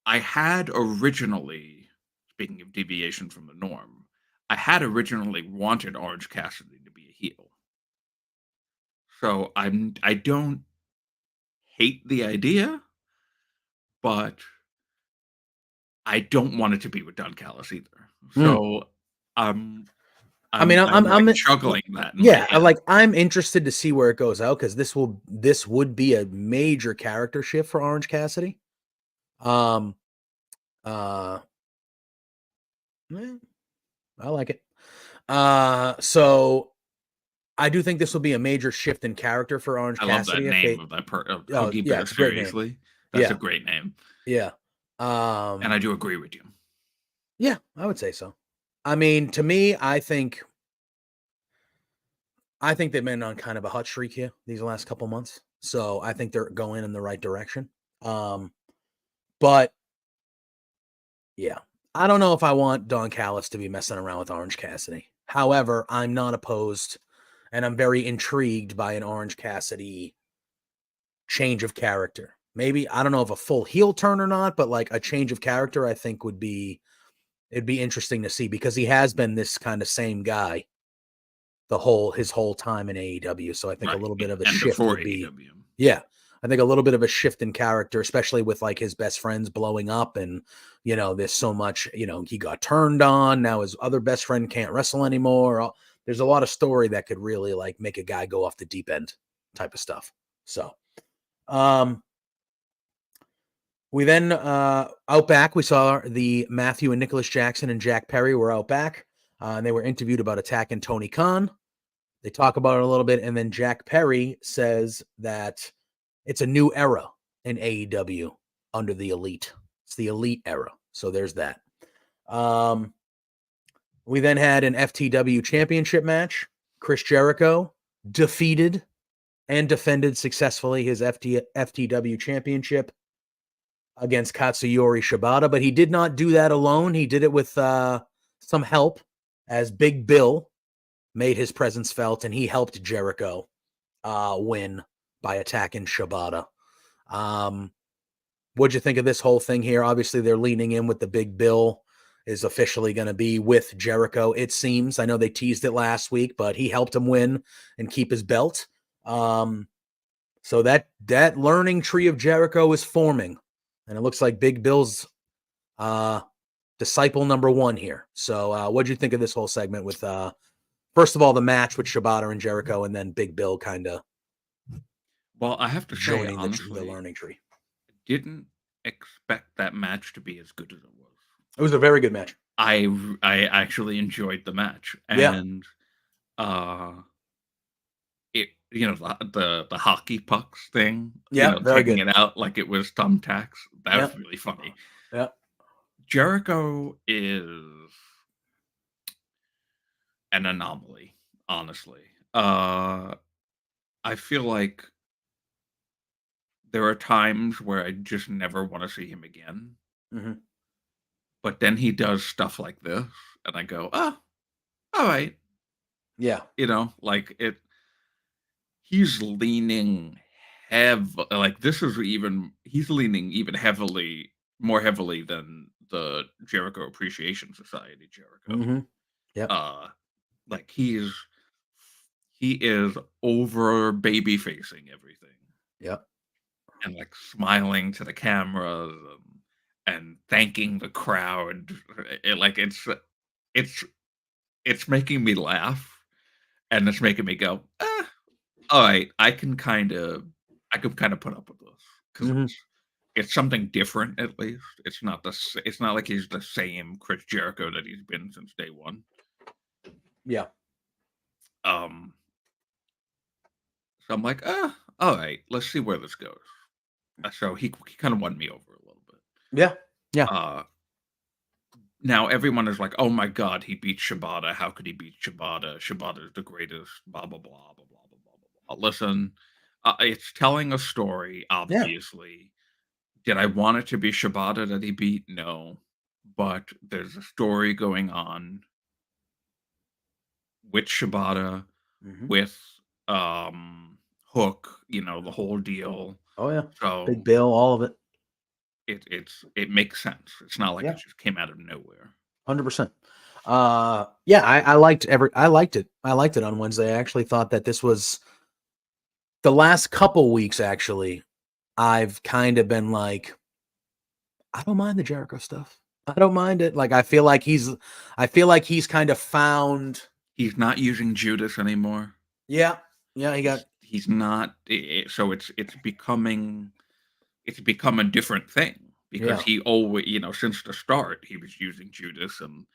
I had originally, speaking of deviation from the norm, I had originally wanted Orange Cassidy to be a heel. So I don't hate the idea, but I don't want it to be with Don Callis either. Mm. So I'm I mean, I'm like I'm juggling that in my yeah, head. I'm interested to see where it goes out because this would be a major character shift for Orange Cassidy. Um, uh, eh, I like it. So I do think this will be a major shift in character for Orange I love that Cassidy if name they. of that of Oh Hoogie yeah, Bear it's a great name. seriously. That's a Yeah, great name. yeah, And I do agree with you. yeah. I would say so. I mean, to me, I think they've been on kind of a hot streak here these last couple months. So I think they're going in the right direction. But yeah, I don't know if I want Don Callis to be messing around with Orange Cassidy. However, I'm not opposed and I'm very intrigued by an Orange Cassidy change of character. Maybe, I don't know if a full heel turn or not, but like a change of character, I think it'd be interesting to see because he has been this kind of same guy his whole time in AEW. So I think a Right. little bit of a And shift before would be, AEW. yeah, I think a little bit of a shift in character, especially with like his best friends blowing up and, there's so much, he got turned on. Now his other best friend can't wrestle anymore. There's a lot of story that could really like make a guy go off the deep end type of stuff. So, we then, out back, we saw the Matthew and Nicholas Jackson and Jack Perry were out back, and they were interviewed about attacking Tony Khan. They talk about it a little bit, and then Jack Perry says that it's a new era in AEW under the Elite. It's the Elite era. So there's that. We then had an FTW championship match. Chris Jericho defeated and defended successfully his FTW championship against Katsuyori Shibata, but he did not do that alone. He did it with some help as Big Bill made his presence felt, and he helped Jericho win by attacking Shibata. What'd you think of this whole thing here? Obviously, they're leaning in with the Big Bill is officially going to be with Jericho, it seems. I know they teased it last week, but he helped him win and keep his belt. So that learning tree of Jericho is forming, and it looks like Big Bill's disciple number one here. So what'd you think of this whole segment with first of all, the match with Shibata and Jericho, and then Big Bill kind of Well, I have to say, joining the honestly, learning tree. didn't expect that match to be as good as it was. It was a very good match. I actually enjoyed the match, Yeah. and it the hockey pucks thing, Yeah, very taking good. it out like it was thumbtacks. That Yeah. was really funny. Yeah. Jericho is an anomaly, honestly. I feel like there are times where I just never want to see him again. Mm-hmm. But then he does stuff like this, and I go, "Oh, all right." Yeah. Like he's leaning like this is even he's leaning even more heavily than the Jericho Appreciation Society Jericho. Mm-hmm. Yep. Like he is over baby facing everything. Yep. And like smiling to the cameras and thanking the crowd. It's making me laugh. and it's making me go, all right, I can kind of put up with this because Hmm. it's something different at least. It's not like he's the same Chris Jericho that he's been since day one. Yeah. Um, so I'm like, all right, let's see where this goes. So he kind of won me over a little bit. Yeah. Yeah. Now everyone is like, "Oh my god, he beat Shibata. How could he beat Shibata? Shibata is the greatest." Blah blah blah blah blah blah blah blah. Blah. Listen, it's telling a story. Yeah. Obviously, did I want it to be Shibata that he beat? No, but there's a story going on with Shibata, Hmm. with Hook. You know the whole deal. Oh yeah. Big So Bill, all of it. it makes sense. It's not like it Yeah. just came out of nowhere. 100%. Yeah, I liked I liked it. I liked it on Wednesday. I actually thought that this was the last couple weeks. Actually, I've kind of been like, I don't mind the Jericho stuff. I don't mind it. Like, I feel like he's kind of found. He's not using Judas anymore. Yeah, yeah, he got. He's not so it's become a different thing because Yeah. he always, since the start he was using Judas, and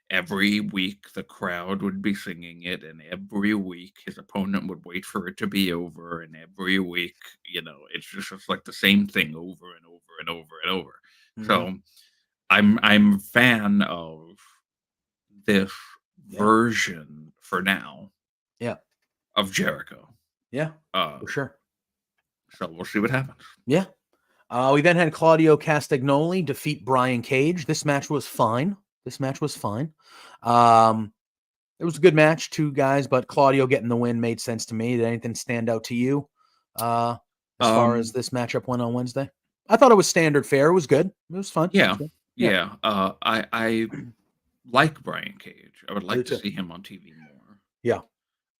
every week the crowd would be singing it, and every week his opponent would wait for it to be over, and every week, it's like the same thing over and over and over and over. Mhm. So I'm a fan of this Yeah, version for now yeah, of Jericho. yeah, Uh, for sure. so we'll see what happens. Yeah. We then had Claudio Castagnoli defeat Brian Cage. This match was fine. Um, It was a good match, two guys, but Claudio getting the win made sense to me. Did anything stand out to you as far as Um, this matchup went on Wednesday? I thought it was standard fare. It was good. It was fun. It was yeah, good. Yeah, yeah. I like Brian Cage. I would I do like to too. see him on TV more. Yeah.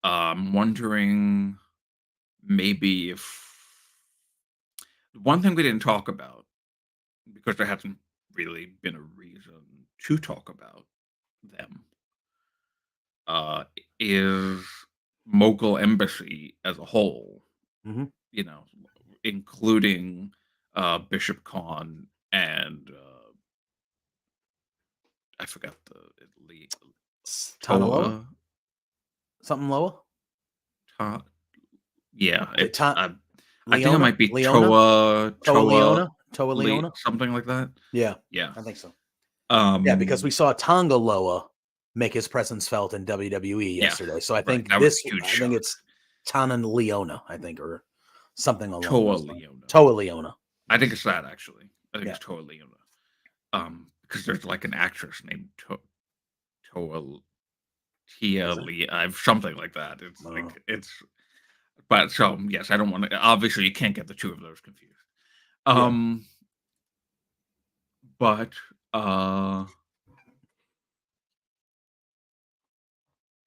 I'm wondering maybe if one thing we didn't talk about, because there hasn't really been a reason to talk about them, uh, is Mogul Embassy as a whole. Hmm. You know, including Bishop Khan and I forgot the elite Tanaloa? Toa. Something lower? Ta- yeah, Le- it's Ta- I think it Leona? might be Leona? Toa Toa Leona? Toa Leona? something like that. Yeah, Yeah. I think so. Yeah, because Um. we saw Tonga Loa make his presence felt in WWE Yeah. yesterday. So I Right. think That was a huge I think shock. it's Tana Leona, I think, or something along Toa those lines. Leona. Toa Leona. I think it's that actually. I think Yeah. it's Toa Leona. Because there's like an actress named Toa Tia Is it? Lee. I've something like that. It's Oh. like but so yes, I don't want to. Obviously, you can't get the two of those confused. Yeah. Um, but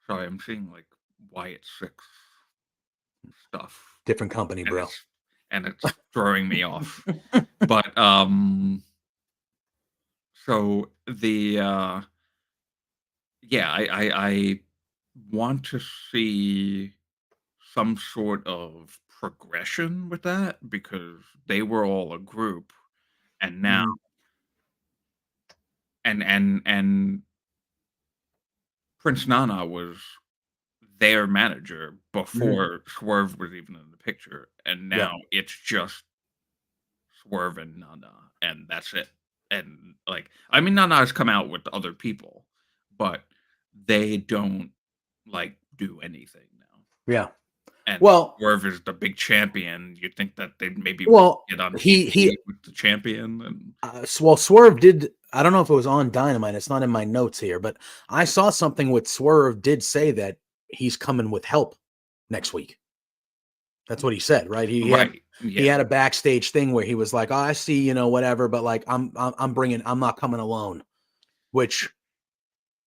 sorry, I'm seeing like Wyatt Six stuff, Different company, and bro. it's throwing me off. But so the yeah, I want to see some sort of progression with that because they were all a group, and now Mhm. and Prince Nana was their manager Mhm. before Swerve was even in the picture, and Yeah. now it's just Swerve and Nana, and that's it. And like, I mean, Nana has come out with other people, but they don't like do anything now. Yeah. And Well, Swerve is the big champion. You'd think that they'd maybe well, get on he TV with the champion, and well, Swerve did. I don't know if it was on Dynamite. It's not in my notes here, but I saw something with Swerve did say that he's coming with help next week. That's what he said, right? right, He yeah, had a backstage thing where he was like, "Oh, I see, whatever, but like I'm not coming alone." Which,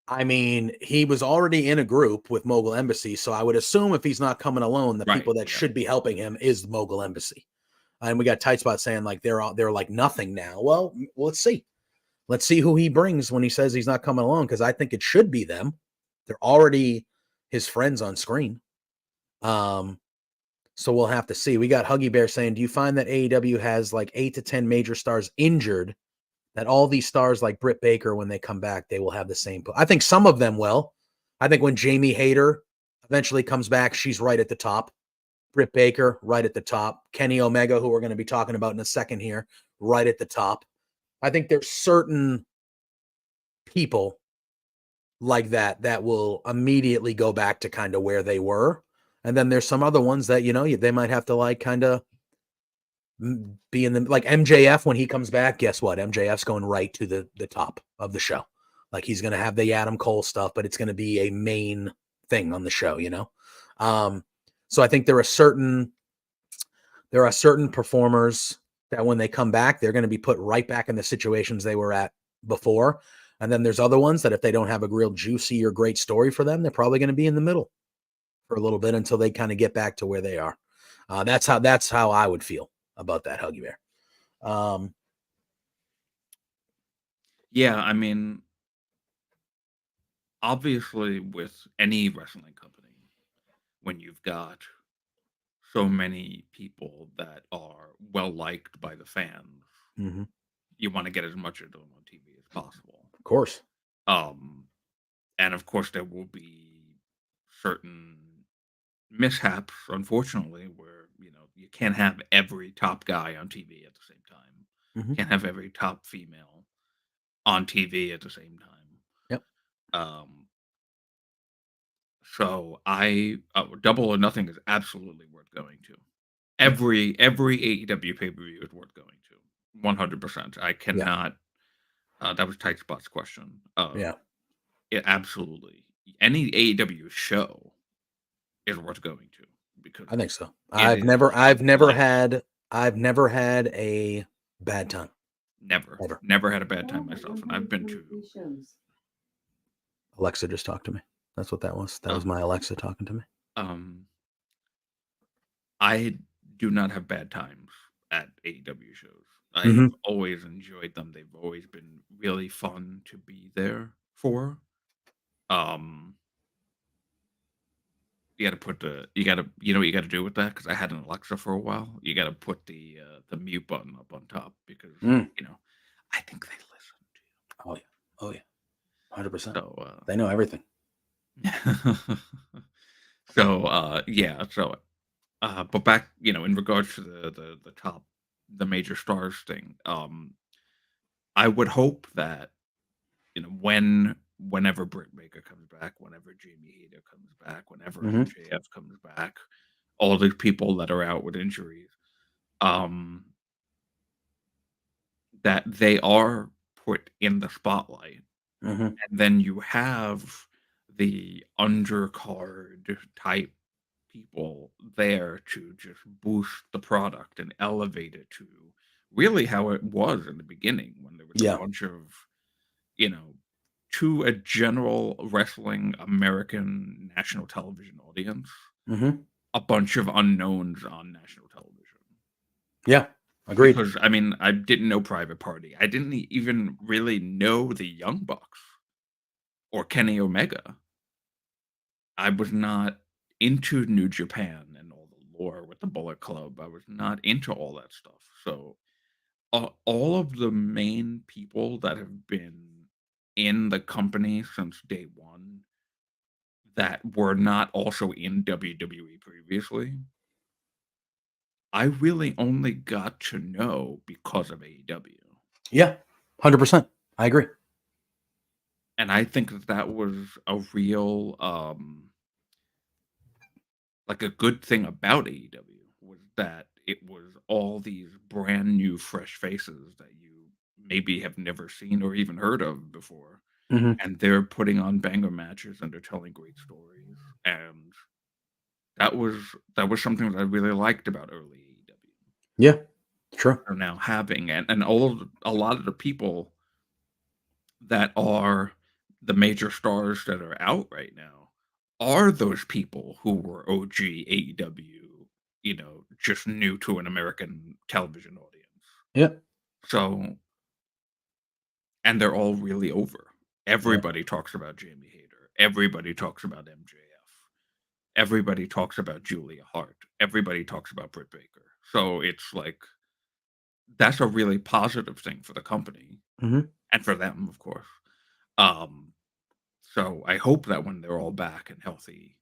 I mean, he was already in a group with Mogul Embassy, so I would assume if he's not coming alone, the right, people that yeah, should be helping him is the Mogul Embassy. And we got Tight Spot saying like they're like nothing now. Well, let's see. Let's see who he brings when he says he's not coming along, because I think it should be them. They're already his friends on screen. So we'll have to see. We got Huggy Bear saying, do you find that AEW has like 8 to 10 major stars injured, that all these stars like Britt Baker, when they come back, they will have the same? I think some of them will. I think when Jamie Hayter eventually comes back, she's right at the top. Britt Baker, right at the top. Kenny Omega, who we're going to be talking about in a second here, right at the top. I think there's certain people like that will immediately go back to kind of where they were. And then there's some other ones that, they might have to like kind of be in the, like MJF, when he comes back, guess what? MJF's going right to the top of the show. Like he's going to have the Adam Cole stuff, but it's going to be a main thing on the show, So I think there are certain performers that when they come back, they're going to be put right back in the situations they were at before. And then there's other ones that if they don't have a real juicy or great story for them, they're probably going to be in the middle for a little bit until they kind of get back to where they are. That's how I would feel about that, Huggy Bear. Yeah, I mean, obviously with any wrestling company, when you've got so many people that are well liked by the fans, Mm-hmm. you want to get as much of them on TV as possible. Of course. And of course there will be certain mishaps, unfortunately, where you can't have every top guy on TV at the same time. Mm-hmm. Can't have every top female on TV at the same time. Yep. So Double or Nothing is absolutely worth going to. Every AEW pay-per-view is worth going to. 100%. I cannot. That was Tight Spot's question. Yeah. It absolutely. Any AEW show is worth going to, because I think so. I've never had a bad time. Never had a bad time myself, and I've been to. Alexa just talked to me. That's what that was. That was my Alexa talking to me. I do not have bad times at AEW shows. I have always enjoyed them. They've always been really fun to be there for. You got to you know what you got to do with that, because I had an Alexa for a while. You got to put the mute button up on top, because I think they listen to you. Oh yeah, 100%. So they know everything. So yeah. So but back, in regards to the major stars thing, I would hope that whenever Britt Baker comes back, whenever Jamie Hayter comes back, whenever MJF comes back, all these people that are out with injuries, that they are put in the spotlight, and then you have the undercard type people there to just boost the product and elevate it to really how it was in the beginning, when there was a bunch of, to a general wrestling American national television audience, a bunch of unknowns on national television. Yeah, agreed. Because, I mean, I didn't know Private Party. I didn't even really know the Young Bucks or Kenny Omega. I was not into New Japan and all the lore with the Bullet Club. I was not into all that stuff. So all of the main people that have been in the company since day one that were not also in WWE previously, I really only got to know because of AEW. Yeah, 100%. I agree. And I think that was a real, like a good thing about AEW, was that it was all these brand new, fresh faces that you maybe have never seen or even heard of before. And they're putting on banger matches and they're telling great stories. And that was something that I really liked about early AEW. Yeah, true. Are now having, and a lot of the people that are the major stars that are out right now are those people who were OG AEW, just new to an American television audience. Yeah. So, and they're all really over. Everybody talks about Jamie Hayter. Everybody talks about MJF. everybody talks about Julia Hart. Everybody talks about Britt Baker. So it's like that's a really positive thing for the company Mhm. and for them, of course. Um, so I hope that when they're all back and healthy,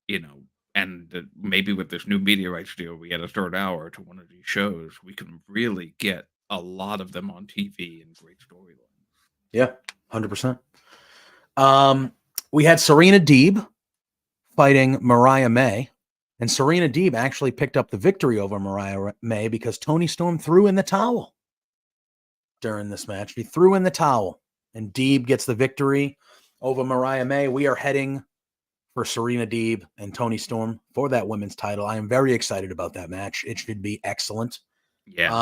you know, and maybe with this new media rights deal, we get a third hour to one of these shows, we can really get a lot of them on TV and great storylines. Yeah, 100%. We had Serena Deeb fighting Mariah May, and Serena Deeb actually picked up the victory over Mariah May because Toni Storm threw in the towel during this match. He threw in the towel, and Deeb gets the victory over Mariah May. We are heading for Serena Deeb and Toni Storm for that women's title. I am very excited about that match. It should be excellent. Yeah.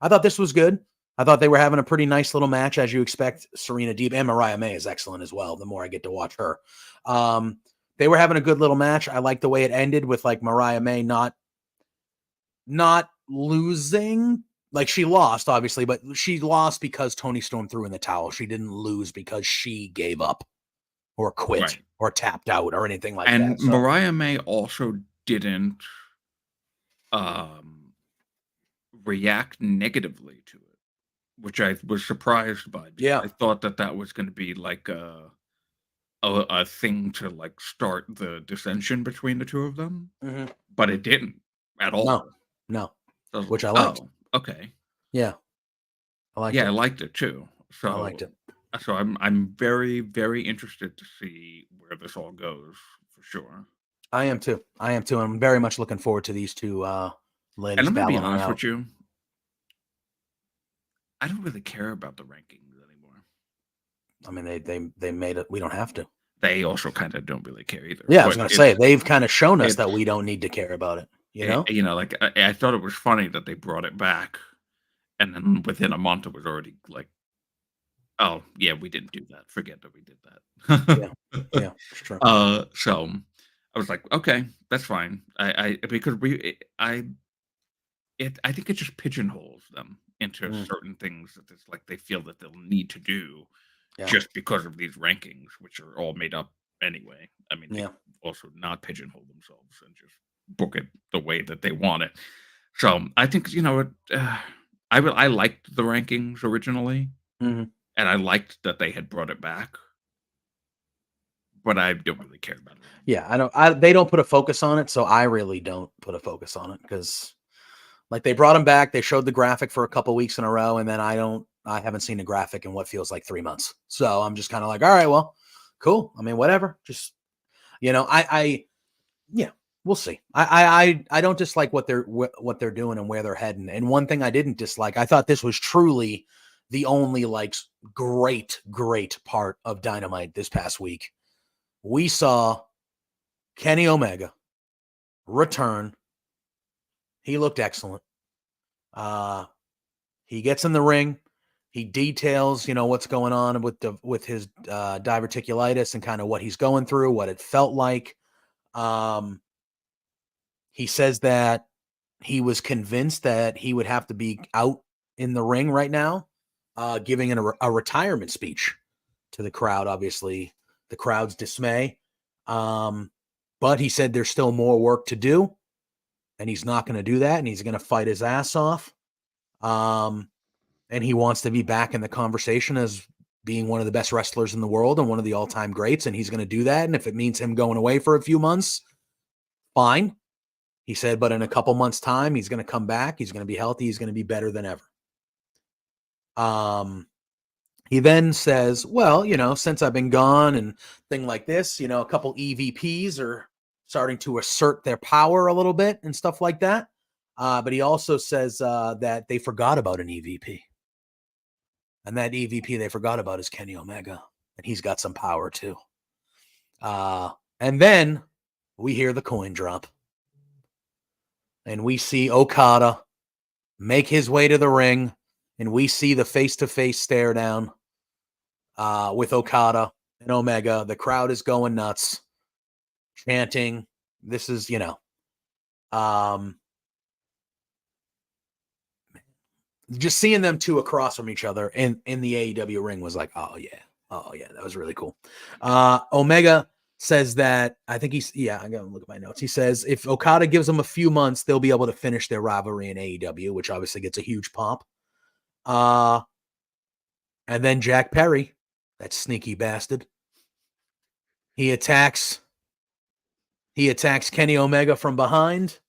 I thought this was good. I thought they were having a pretty nice little match, as you expect. Serena Deeb and Mariah May is excellent as well. The more I get to watch her, they were having a good little match. I like the way it ended with like Mariah May not losing. Like she lost, obviously, but she lost because Toni Storm threw in the towel. She didn't lose because she gave up or quit Right. or tapped out or anything like And that. So, Mariah May also didn't react negatively to it, which I was surprised by. yeah. I thought that was going to be like a thing to like start the dissension between the two of them, but it didn't at all. No, So which I liked. Oh, okay. Yeah, I liked Yeah, it. I liked it too. So I liked it. So I'm very, very interested to see where this all goes for sure. I am too. I'm very much looking forward to these two ladies And I'm gonna be battling honest out. with you, I don't really care about the rankings anymore. I mean, they made it. We don't have to. They also kind of don't really care either. Yeah, I was going to say they've kind of shown us that we don't need to care about it. You know, like I thought it was funny that they brought it back, and then within a month it was already like, oh yeah, we didn't do that. Forget that we did that. yeah, it's true. So I was like, okay, that's fine. I because I think it just pigeonholes them into certain things that it's like they feel that they'll need to do just because of these rankings, which are all made up anyway. I mean, they also not pigeonhole themselves and just book it the way that they want it. So I think I liked the rankings originally, and I liked that they had brought it back, but I don't really care about it. Yeah, they don't put a focus on it, so I really don't put a focus on it because, like, they brought them back. They showed the graphic for a couple weeks in a row, and then I haven't seen the graphic in what feels like 3 months. So I'm just kind of like, all right, well, cool. I mean, whatever. Just we'll see. I don't dislike what they're doing and where they're heading. And one thing I didn't dislike, I thought this was truly the only like great part of Dynamite this past week. We saw Kenny Omega return. He looked excellent. He gets in the ring. He details, what's going on with his diverticulitis and kind of what he's going through, what it felt like. He says that he was convinced that he would have to be out in the ring right now, giving a retirement speech to the crowd. Obviously, the crowd's dismay. But he said there's still more work to do, and he's not going to do that, and he's going to fight his ass off. And he wants to be back in the conversation as being one of the best wrestlers in the world and one of the all-time greats, and he's going to do that. And if it means him going away for a few months, fine. He said, but in a couple months' time, he's going to come back. He's going to be healthy. He's going to be better than ever. He then says, well, since I've been gone and thing like this, a couple EVPs are starting to assert their power a little bit and stuff like that. But he also says that they forgot about an EVP. And that EVP they forgot about is Kenny Omega. And he's got some power too. And then we hear the coin drop. And we see Okada make his way to the ring. And we see the face-to-face stare down with Okada and Omega. The crowd is going nuts, chanting. This is, just seeing them two across from each other in the AEW ring was like, oh yeah, that was really cool. Omega says that I think I gotta look at my notes. He says if Okada gives them a few months, they'll be able to finish their rivalry in AEW, which obviously gets a huge pop. And then Jack Perry, that sneaky bastard, he attacks Kenny Omega from behind.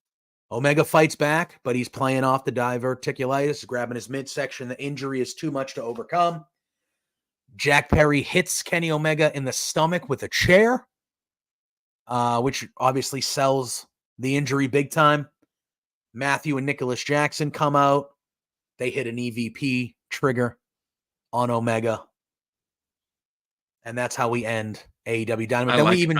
Omega fights back, but he's playing off the diverticulitis, grabbing his midsection. The injury is too much to overcome. Jack Perry hits Kenny Omega in the stomach with a chair, which obviously sells the injury big time. Matthew and Nicholas Jackson come out. They hit an EVP trigger on Omega. And that's how we end AEW Dynamite.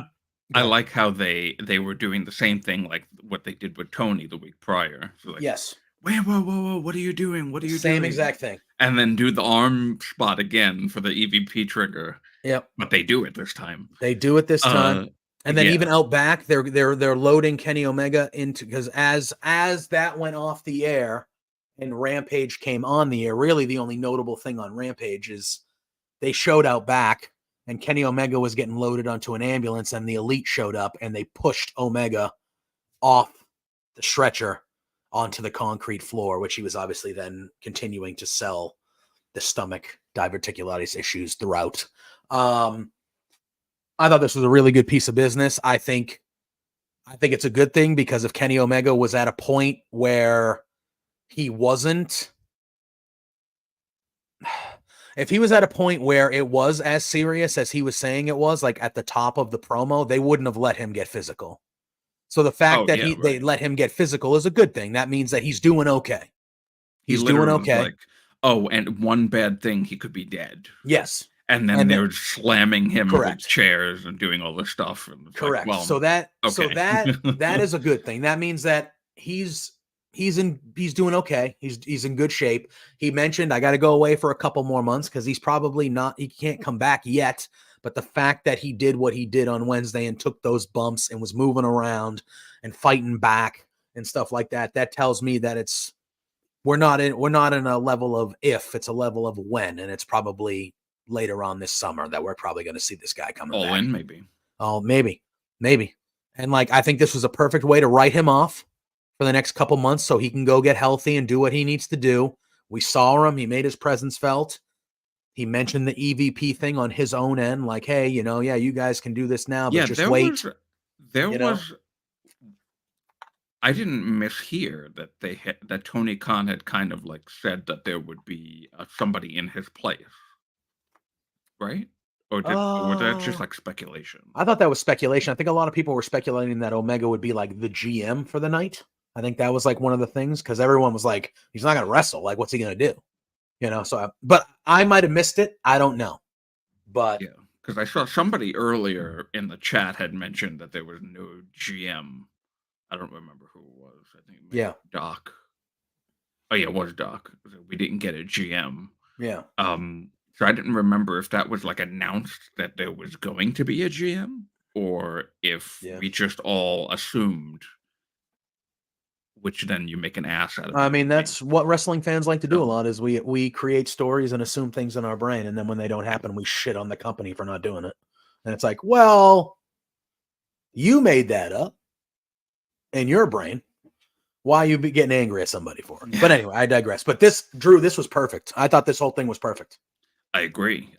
I like how they were doing the same thing like what they did with Tony the week prior. So like, yes. Whoa, what are you doing? What are you doing? Same exact thing. And then do the arm spot again for the EVP trigger. Yep. But they do it this time. And then even out back, they're loading Kenny Omega into, because as that went off the air and Rampage came on the air, really the only notable thing on Rampage is they showed out back and Kenny Omega was getting loaded onto an ambulance and the Elite showed up and they pushed Omega off the stretcher onto the concrete floor, which he was obviously then continuing to sell the stomach diverticulitis issues throughout. I thought this was a really good piece of business. I think it's a good thing because if Kenny Omega was at a point where he wasn't, if he was at a point where it was as serious as he was saying it was, like at the top of the promo, they wouldn't have let him get physical. So the fact they let him get physical is a good thing. That means that he's doing okay. He's doing okay. Like, oh, and one bad thing, he could be dead. Yes. And then they're slamming him with chairs and doing all this stuff. And correct. Like, well, that is a good thing. That means that he's doing okay. He's in good shape. He mentioned I got to go away for a couple more months because he's probably not. He can't come back yet. But the fact that he did what he did on Wednesday and took those bumps and was moving around and fighting back and stuff like that, that tells me that we're not in a level of if, it's a level of when, and it's probably later on this summer that we're probably going to see this guy coming back. In maybe. Oh, maybe. And like I think this was a perfect way to write him off for the next couple months so he can go get healthy and do what he needs to do. We saw him. He made his presence felt. He mentioned the EVP thing on his own end, like, hey, you guys can do this now, but just wait. I didn't mishear that that Tony Khan had kind of like said that there would be somebody in his place, right? Or was that just like speculation? I thought that was speculation. I think a lot of people were speculating that Omega would be like the GM for the night. I think that was like one of the things because everyone was like, he's not going to wrestle. Like, what's he going to do? But I might have missed it. I don't know. But yeah, because I saw somebody earlier in the chat had mentioned that there was no GM. I don't remember who it was. I think maybe Doc. Oh yeah, it was Doc. We didn't get a GM. Yeah. So I didn't remember if that was like announced that there was going to be a GM or if we just all assumed. Which then you make an ass out of. I mean, that's what wrestling fans like to do a lot is we create stories and assume things in our brain. And then when they don't happen, we shit on the company for not doing it. And it's like, well, you made that up in your brain. Why are you getting angry at somebody for it? Yeah. But anyway, I digress. But Drew, this was perfect. I thought this whole thing was perfect. I agree.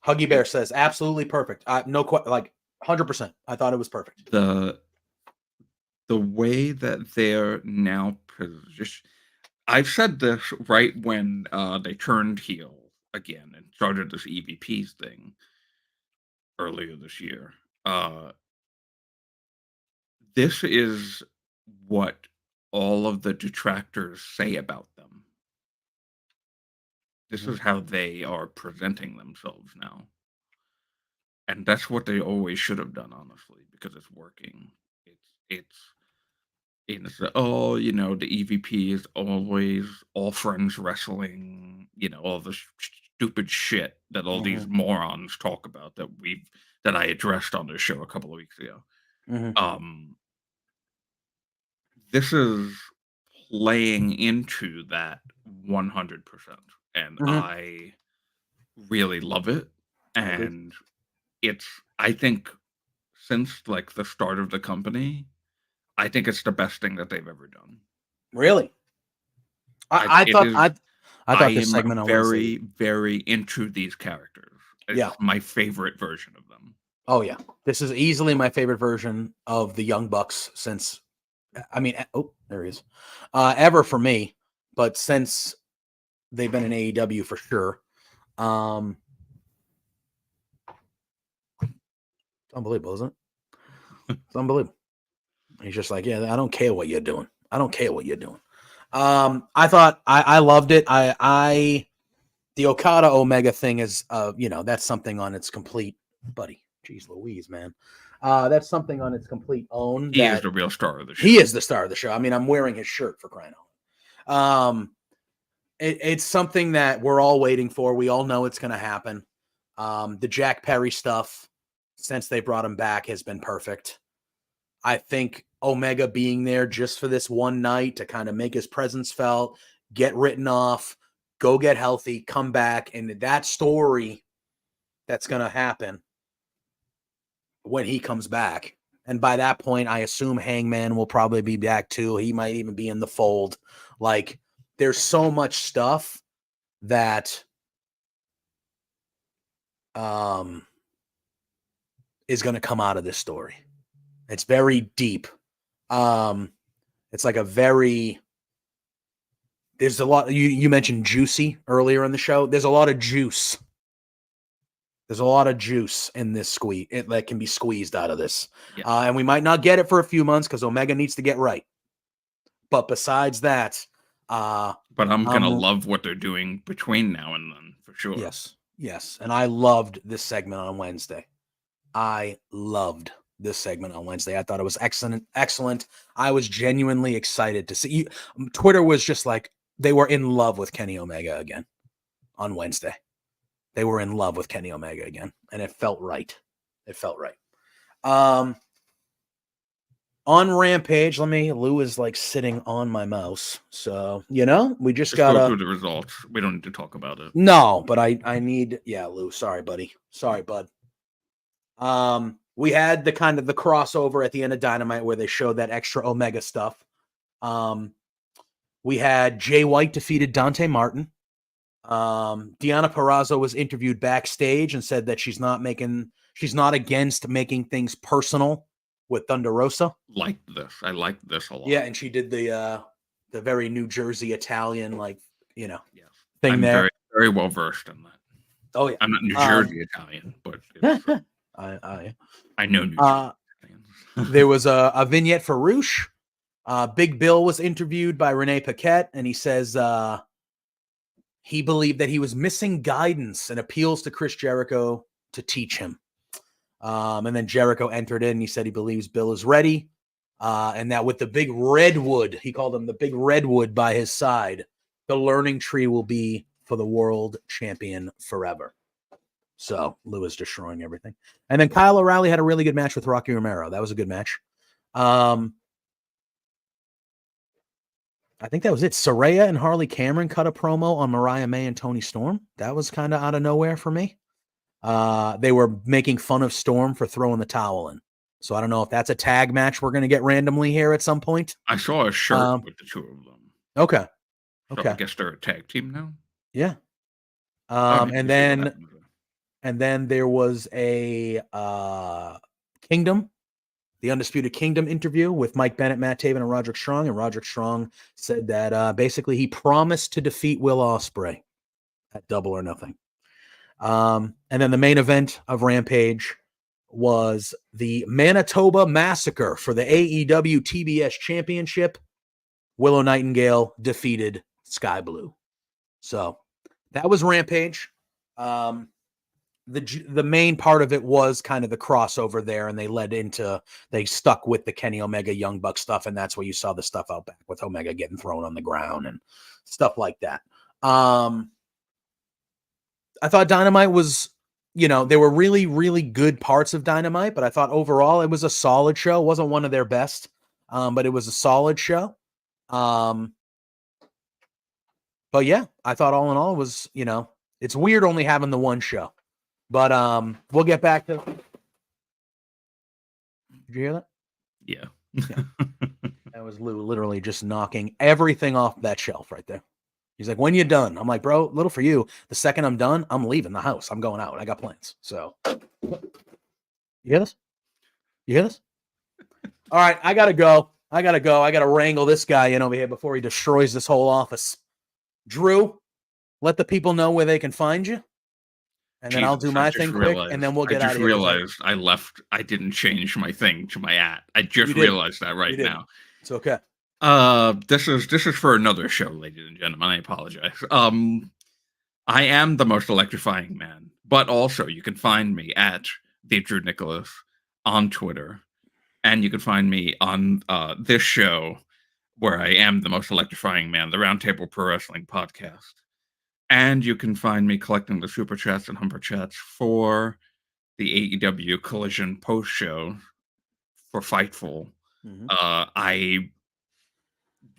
Huggy Bear says absolutely perfect. Like 100%. I thought it was perfect. The way that they're now positioned, I've said this right when they turned heel again and started this EVPs thing earlier this year. This is what all of the detractors say about them. This is how they are presenting themselves now. And that's what they always should have done, honestly, because it's working. It's the EVP is always all friends wrestling, all the stupid shit that all these morons talk about that I addressed on this show a couple of weeks ago. This is playing into that 100%. And I really love it. And I think since like the start of the company, I think it's the best thing that they've ever done. Really? I It thought is. I I thought this am segment on very, Wednesday. very into these characters. It's Yeah. my favorite version of them. Oh yeah. This is easily my favorite version of the Young Bucks since. I mean, oh, there he is. Ever for me, but since they've been in AEW for sure. It's unbelievable, isn't it? It's unbelievable. He's just like, yeah, I don't care what you're doing. I don't care what you're doing. I thought I loved it. The Okada Omega thing is, that's something on its complete, buddy. Jeez Louise, man. That's something on its complete own. He is That the real star of the show. he is the star of the show. I mean, I'm wearing his shirt for crying out. It's something that we're all waiting for. We all know it's going to happen. The Jack Perry stuff, since they brought him back, has been perfect. I think Omega being there just for this one night to kind of make his presence felt, get written off, go get healthy, come back, and that story that's going to happen when he comes back. And by that point, I assume Hangman will probably be back too. He might even be in the fold. Like, there's so much stuff that is going to come out of this story. It's very deep. It's like there's a lot. You mentioned juicy earlier in the show. There's a lot of juice. There's a lot of juice in this squeeze that can be squeezed out of this. Yeah. And we might not get it for a few months because Omega needs to get right. But besides that, but I'm going to love what they're doing between now and then for sure. Yes. And I loved this segment on Wednesday. I thought it was excellent. I was genuinely excited to see. Twitter was just like, they were in love with Kenny Omega again on Wednesday. They were in love with Kenny Omega again, and it felt right. On Rampage, Lou is like sitting on my mouse. So, we just gotta go through the results. We don't need to talk about it. No, but I need, Lou, sorry, buddy. Sorry, bud. We had the kind of the crossover at the end of Dynamite where they showed that extra Omega stuff. We had Jay White defeated Dante Martin. Deonna Purrazzo was interviewed backstage and said that she's not against making things personal with Thunder Rosa. I like this a lot. Yeah, and she did the very New Jersey Italian, thing I'm there. Very, very well versed in that. Oh yeah, I'm not New Jersey Italian, but I know New Jersey Italians. There was a vignette for Roosh. Big Bill was interviewed by Renee Paquette, and he says he believed that he was missing guidance and appeals to Chris Jericho to teach him. And then Jericho entered in. And he said he believes Bill is ready, and that with the big redwood, he called him the big redwood by his side, the learning tree will be for the world champion forever. So Lou is destroying everything. And then Kyle O'Reilly had a really good match with Rocky Romero. That was a good match. I think that was it. Saraya and Harley Cameron cut a promo on Mariah May and Toni Storm. That was kind of out of nowhere for me. They were making fun of Storm for throwing the towel in. So I don't know if that's a tag match we're going to get randomly here at some point. I saw a shirt with the two of them. Okay. So I guess they're a tag team now. Yeah. And then there was a Kingdom. The Undisputed Kingdom interview with Mike Bennett, Matt Taven, and Roderick Strong. And Roderick Strong said that basically he promised to defeat Will Ospreay at Double or Nothing. And then the main event of Rampage was the Manitoba Massacre for the AEW TBS Championship. Willow Nightingale defeated Sky Blue. So that was Rampage. The main part of it was kind of the crossover there, and they stuck with the Kenny Omega Young Buck stuff, and that's where you saw the stuff out back with Omega getting thrown on the ground and stuff like that. I thought Dynamite was, there were really, really good parts of Dynamite, but I thought overall it was a solid show. It wasn't one of their best, but it was a solid show. But yeah, I thought all in all it was, it's weird only having the one show. But we'll get back to Did you hear that? Yeah. That was Lou literally just knocking everything off that shelf right there. He's like, when you done? I'm like, bro, little for you. The second I'm done, I'm leaving the house. I'm going out. I got plans. So, you hear this? You hear this? All right, I got to go. I got to wrangle this guy in over here before he destroys this whole office. Drew, let the people know where they can find you. And then I'll do my thing quick, and then we'll get out of here. I just realized I left. I didn't change my thing to my @. I just realized that right now. It's okay. This is for another show, ladies and gentlemen. I apologize. I am the most electrifying man, but also you can find me at the Drew Nicholas on Twitter, and you can find me on this show where I am the most electrifying man, the Roundtable Pro Wrestling Podcast. And you can find me collecting the super chats and humper chats for the AEW Collision post show for Fightful. Mm-hmm. I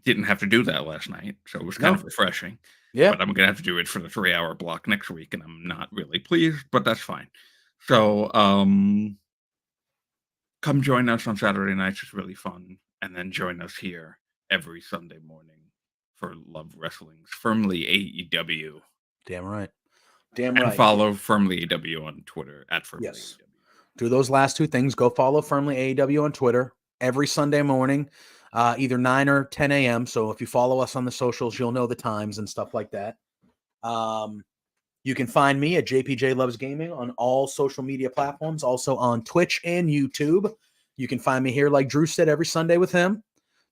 didn't have to do that last night, so it was kind of refreshing. Yeah, but I'm gonna have to do it for the 3-hour block next week, and I'm not really pleased, but that's fine. So come join us on Saturday nights. It's really fun, and then join us here every Sunday morning for Love Wrestling's Firmly AEW. Damn right. And follow Firmly AEW on Twitter at Firmly AEW. Do those last two things. Go follow Firmly AEW on Twitter every Sunday morning, either 9 or 10 a.m. So if you follow us on the socials, you'll know the times and stuff like that. You can find me at JPJ Loves Gaming on all social media platforms, also on Twitch and YouTube. You can find me here, like Drew said, every Sunday with him.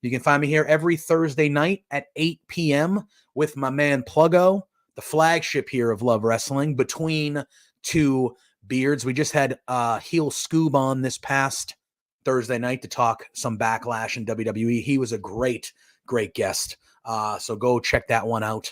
You can find me here every Thursday night at 8 p.m. with my man Pluggo, the flagship here of Love Wrestling, between two beards. We just had Heel Scoob on this past Thursday night to talk some Backlash in WWE. He was a great, great guest. So go check that one out.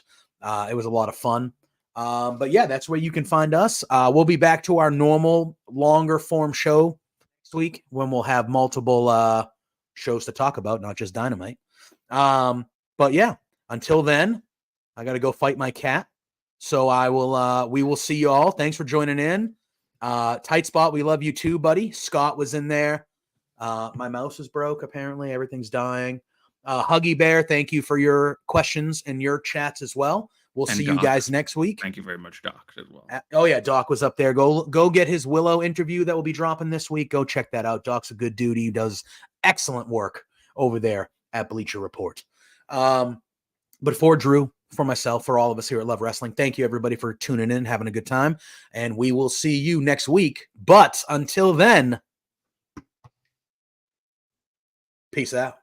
It was a lot of fun. But yeah, that's where you can find us. We'll be back to our normal, longer form show next week when we'll have multiple shows to talk about, not just Dynamite. But yeah, until then, I got to go fight my cat. So we will see you all. Thanks for joining in. Tight Spot, we love you too, buddy. Scott was in there. My mouse is broke. Apparently everything's dying. Huggy Bear, thank you for your questions and your chats as well. We'll see you guys next week. Thank you very much, Doc, as well. Oh yeah, Doc was up there. Go get his Willow interview that will be dropping this week. Go check that out. Doc's a good dude. He does excellent work over there at Bleacher Report. But for Drew, for myself, for all of us here at Love Wrestling, thank you everybody for tuning in, having a good time, and we will see you next week. But until then, peace out.